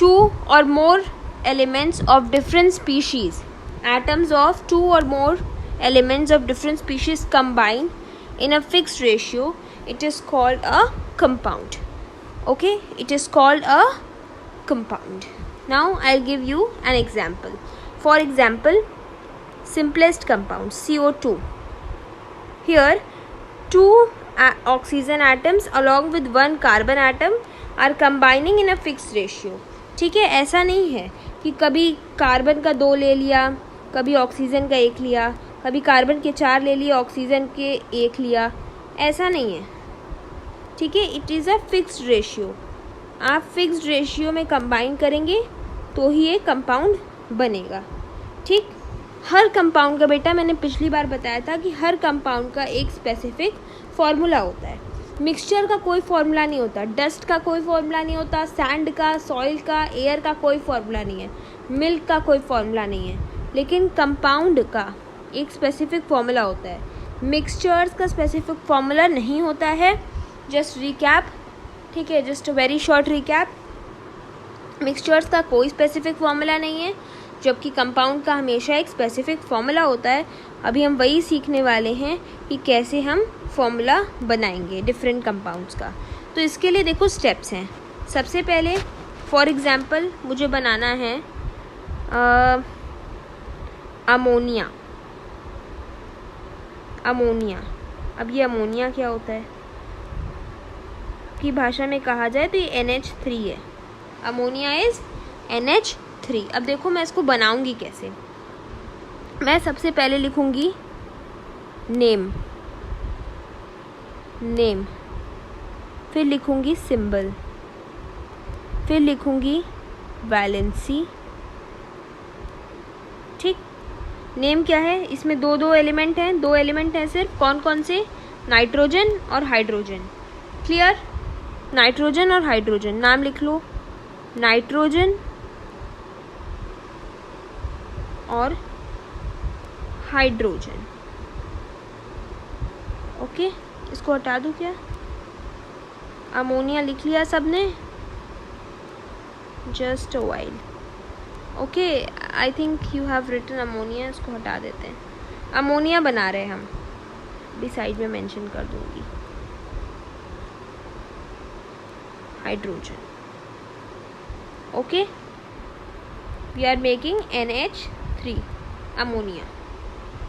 two or more elements of different species, atoms of two or more elements of different species combine in a fixed ratio. It is called a compound. Okay, it is called a compound. Now I'll give you an example. For example, simplest compound CO2. Here 2 oxygen atoms along with 1 carbon atom are combining in a fixed ratio. ठीक है, ऐसा नहीं है कि कभी carbon का 2 ले लिया, कभी ऑक्सीजन का 1 लिया, कभी कार्बन के 4 ले लिया, ऑक्सीजन के 1 लिया, ऐसा नहीं है, ठीक है। It is a fixed ratio, आप फिक्स्ड रेशियो में कंबाइन करेंगे तो ही ये कंपाउंड बनेगा, ठीक। हर कंपाउंड का, बेटा मैंने पिछली बार बताया था कि हर कंपाउंड का एक स्पेसिफिक फॉर्मूला होता है। मिक्सचर का कोई फॉर्मूला नहीं होता, डस्ट का कोई फॉर्मूला नहीं होता, सैंड का, सॉइल का, एयर का कोई फॉर्मूला नहीं है, मिल्क का कोई फॉर्मूला नहीं है, लेकिन कंपाउंड का एक स्पेसिफिक फॉर्मूला होता है। मिक्सचर्स का स्पेसिफिक फॉर्मूला नहीं होता है। जस्ट रिकैप, ठीक है, just a very short recap. Mixtures का कोई स्पेसिफिक फॉर्मूला नहीं है, जबकि कंपाउंड का हमेशा एक स्पेसिफिक फॉर्मूला होता है। अभी हम वही सीखने वाले हैं कि कैसे हम फॉर्मूला बनाएंगे डिफरेंट कंपाउंड्स का। तो इसके लिए देखो स्टेप्स हैं। सबसे पहले फॉर एग्जांपल मुझे बनाना है अमोनिया। अब ये अमोनिया क्या होता है की भाषा में कहा जाए तो ये NH3 है। Ammonia is NH3। अब देखो मैं इसको बनाऊंगी कैसे। मैं सबसे पहले लिखूंगी नेम, फिर लिखूंगी सिंबल, फिर लिखूंगी वैलेंसी, ठीक। नेम क्या है, इसमें दो एलिमेंट हैं, 2 एलिमेंट हैं सिर्फ। कौन कौन से? नाइट्रोजन और हाइड्रोजन। क्लियर? नाइट्रोजन और हाइड्रोजन, नाम लिख लो, नाइट्रोजन और हाइड्रोजन। ओके, इसको हटा दूँ क्या? अमोनिया लिख लिया सबने, just a while. Okay, I think you have written ammonia, इसको हटा देते हैं। अमोनिया बना रहे हैं हम, भी साइड में मेंशन कर दूंगी। Hydrogen, okay, we are making NH3 ammonia.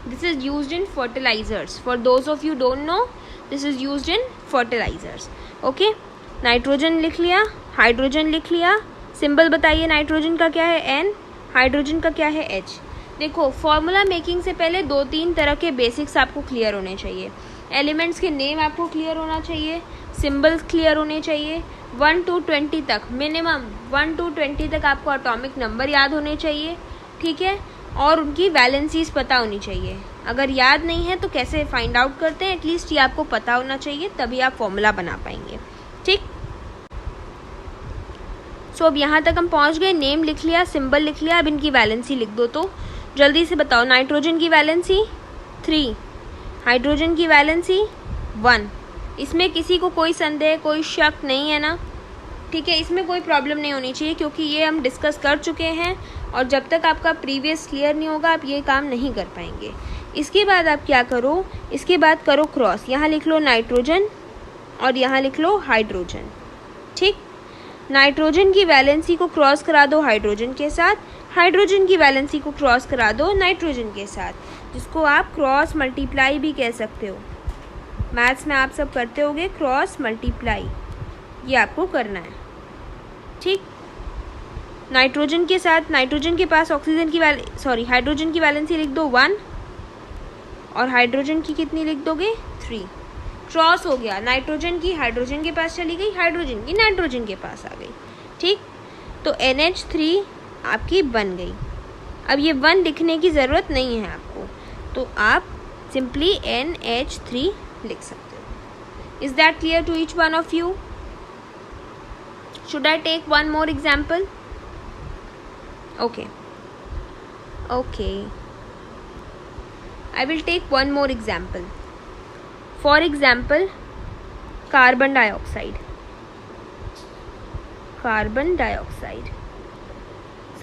This is used in fertilizers. For those of you don't know, this is used in fertilizers. Okay, nitrogen लिख लिया, हाइड्रोजन लिख लिया। सिंबल बताइए, नाइट्रोजन का क्या है N, हाइड्रोजन का क्या है H। देखो फॉर्मूला मेकिंग से पहले 2-3 तरह के बेसिक्स आपको क्लियर होने चाहिए। एलिमेंट्स के नेम आपको क्लियर होना चाहिए, सिंबल्स क्लियर होने चाहिए। 1 to 20 तक, मिनिमम 1 to 20 तक आपको एटॉमिक नंबर याद होने चाहिए, ठीक है, और उनकी वैलेंसीज पता होनी चाहिए। अगर याद नहीं है तो कैसे फाइंड आउट करते हैं, एटलीस्ट ये आपको पता होना चाहिए, तभी आप फॉर्मूला बना पाएंगे, ठीक। सो अब यहाँ तक हम पहुँच गए। नेम लिख लिया, सिंबल लिख लिया, अब इनकी वैलेंसी लिख दो। तो जल्दी से बताओ, नाइट्रोजन की वैलेंसी 3, हाइड्रोजन की वैलेंसी 1। इसमें किसी को कोई संदेह, कोई शक नहीं है ना? ठीक है, इसमें कोई प्रॉब्लम नहीं होनी चाहिए क्योंकि ये हम डिस्कस कर चुके हैं और जब तक आपका प्रीवियस क्लियर नहीं होगा आप ये काम नहीं कर पाएंगे। इसके बाद आप क्या करो, इसके बाद करो क्रॉस, यहाँ लिख लो नाइट्रोजन और यहाँ लिख लो हाइड्रोजन। ठीक, नाइट्रोजन की वैलेंसी को क्रॉस करा दो हाइड्रोजन के साथ, हाइड्रोजन की वैलेंसी को क्रॉस करा दो नाइट्रोजन के साथ, जिसको आप क्रॉस मल्टीप्लाई भी कह सकते हो। मैथ्स में आप सब करते होगे क्रॉस मल्टीप्लाई, ये आपको करना है। ठीक, नाइट्रोजन के साथ नाइट्रोजन के पास ऑक्सीजन की हाइड्रोजन की वैलेंसी लिख दो 1 और हाइड्रोजन की कितनी लिख दोगे 3। क्रॉस हो गया, नाइट्रोजन की हाइड्रोजन के पास चली गई, हाइड्रोजन की नाइट्रोजन के पास आ गई। ठीक, तो NH3 आपकी बन गई। अब ये 1 लिखने की ज़रूरत नहीं है आपको, तो आप सिंपली NH3 लिख सकते हो। Is that clear to each one of you? Should I take one more example? Okay. I will take one more example. For example, carbon dioxide.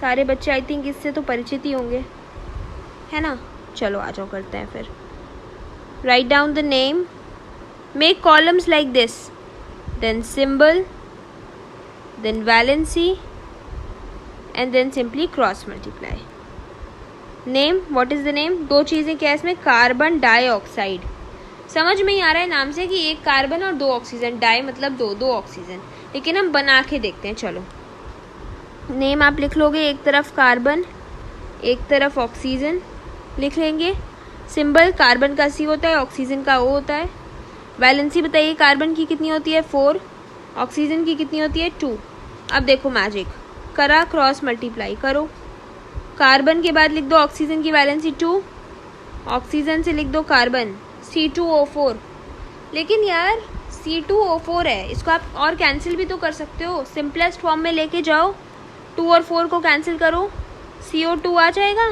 सारे बच्चे आई थिंक इससे तो परिचित ही होंगे, है ना? चलो आ जाओ करते हैं फिर। Write down the name. Make columns like this. Then symbol. Then valency and then simply cross multiply. Name, what is the name? 2 चीज़ें क्या है इसमें, कार्बन डाइऑक्साइड। समझ में ही आ रहा है नाम से कि एक कार्बन और 2 ऑक्सीजन, डाई मतलब 2 ऑक्सीजन, लेकिन हम बना के देखते हैं। चलो, नेम आप लिख लोगे, एक तरफ कार्बन एक तरफ ऑक्सीजन लिख लेंगे। सिंबल, कार्बन का C होता है, ऑक्सीजन का O होता है। वैलेंसी बताइए, कार्बन की कितनी होती है 4, ऑक्सीजन की कितनी होती है 2। अब देखो मैजिक करा, क्रॉस मल्टीप्लाई करो। कार्बन के बाद लिख दो ऑक्सीजन की वैलेंसी 2, ऑक्सीजन से लिख दो कार्बन C2O4। लेकिन यार C2O4 है, इसको आप और कैंसिल भी तो कर सकते हो, सिंपलेस्ट फॉर्म में लेके जाओ, 2 और 4 को कैंसिल करो, CO2 आ जाएगा।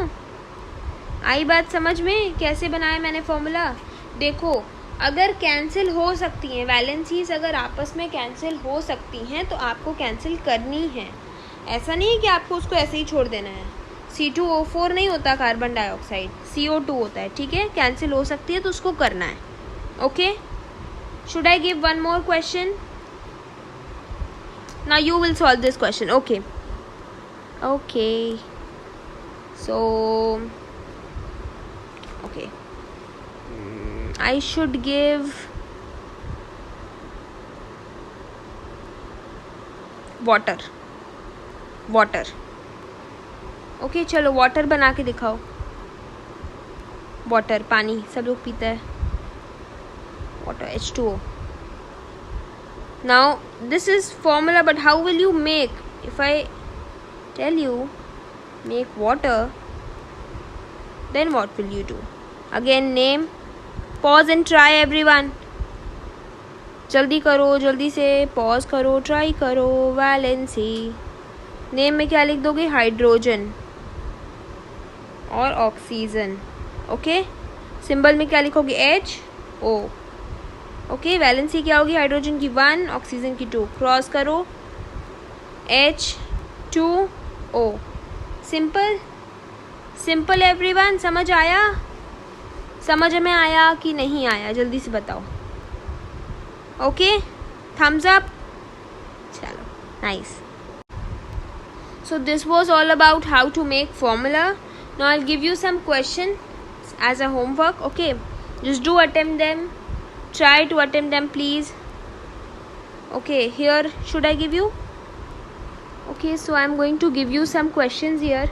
आई बात समझ में? कैसे बनाया मैंने फॉर्मूला? देखो, अगर कैंसिल हो सकती हैं वैलेंसीज, अगर आपस में कैंसिल हो सकती हैं तो आपको कैंसिल करनी है। ऐसा नहीं है कि आपको उसको ऐसे ही छोड़ देना है। C2O4 नहीं होता कार्बन डाइऑक्साइड, CO2 होता है। ठीक है, कैंसिल हो सकती है तो उसको करना है। Okay, should I give one more question? Now you will solve this question. Okay, so okay, I should give water. Okay, चलो वाटर बना के दिखाओ। वाटर, पानी सब लोग पीते हैं, water H2O. Now this is formula, but how will you make? If I tell you make water, then what will you do? Again, name. Pause and try everyone, जल्दी करो, जल्दी से पॉज करो, ट्राई करो। वैलेंसी, नेम में क्या लिख दोगे, हाइड्रोजन और ऑक्सीजन। ओके, सिंबल में क्या लिखोगे, HO। ओके, वैलेंसी क्या होगी, हाइड्रोजन की 1, ऑक्सीजन की 2, क्रॉस करो H2O। सिंपल एवरीवन, समझ आया? समझ में आया कि नहीं आया, जल्दी से बताओ। Okay, thumbs up. चलो, nice. So this was all about how to make formula. Now I will give you some question as a homework. Okay, just do attempt them, try to attempt them please. Okay, here should I give you? Okay, so I am going to give you some questions here.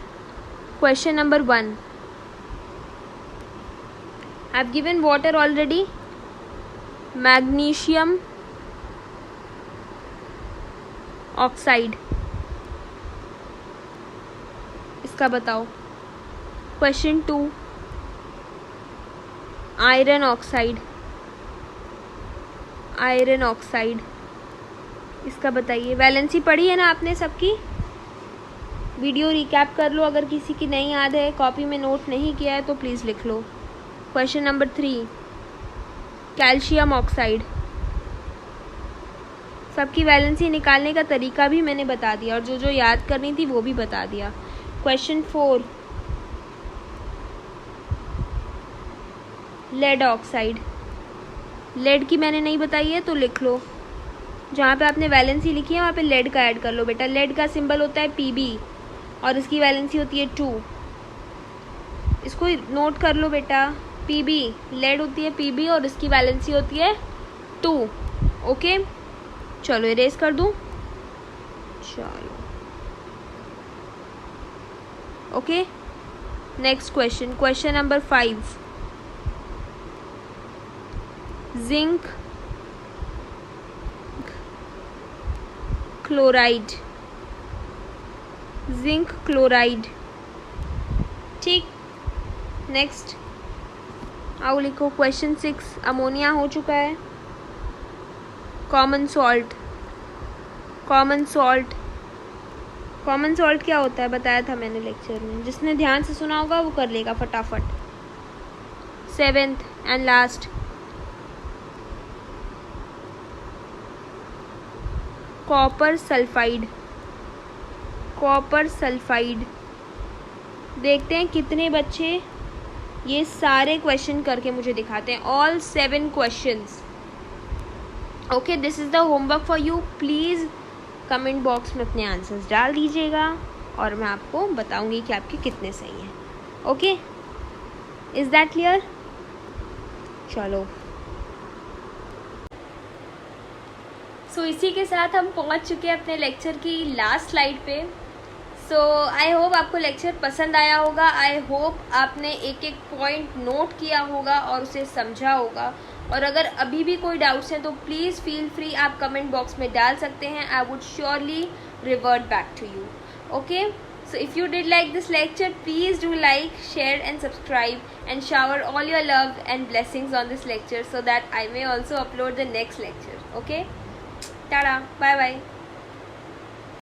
Question number 1. I have given water already. Magnesium oxide, इसका बताओ. Question 2. Iron oxide, iron oxide, इसका बताइए. Valency पढ़ी है ना आपने सबकी? Video recap कर लो, अगर किसी की नहीं याद है, कॉपी में नोट नहीं किया है तो प्लीज़ लिख लो. Question number 3. कैल्शियम ऑक्साइड, सबकी वैलेंसी निकालने का तरीका भी मैंने बता दिया और जो जो याद करनी थी वो भी बता दिया. Question 4, lead oxide. लेड की मैंने नहीं बताई है तो लिख लो. जहाँ पे आपने वैलेंसी लिखी है वहाँ पे लेड का ऐड कर लो बेटा. लेड का सिंबल होता है Pb और इसकी वैलेंसी होती है 2. इसको नोट कर लो बेटा. Pb, लेड होती है Pb और इसकी वैलेंसी होती है 2. ओके, चलो इरेज कर दूँ. चलो okay, next question. Question number 5, zinc chloride. Zinc chloride. ठीक, नेक्स्ट आओ लिखो. क्वेश्चन 6, अमोनिया हो चुका है. Common salt. Common salt. Common salt क्या होता है बताया था मैंने लेक्चर में. जिसने ध्यान से सुना होगा वो कर लेगा फटाफट. 7th and last, copper sulphide. Copper sulphide. देखते हैं कितने बच्चे ये सारे क्वेश्चन करके मुझे दिखाते हैं. All 7 questions. Okay, this is the homework for you. Please comment box में अपने आंसर्स डाल दीजिएगा और मैं आपको बताऊंगी कि आपके कितने सही हैं. Okay, is that clear? चलो, सो इसी के साथ हम पहुंच चुके हैं अपने लेक्चर की लास्ट स्लाइड पे. सो आई होप आपको लेक्चर पसंद आया होगा. आई होप आपने एक एक पॉइंट नोट किया होगा और उसे समझा होगा. और अगर अभी भी कोई डाउट्स हैं तो प्लीज़ फील फ्री, आप कमेंट बॉक्स में डाल सकते हैं. I would surely revert back to you. Okay, so if you did like this lecture, please do like, share and subscribe and shower all your love and blessings on this lecture so that I may also upload the next lecture. Okay, tada, bye bye.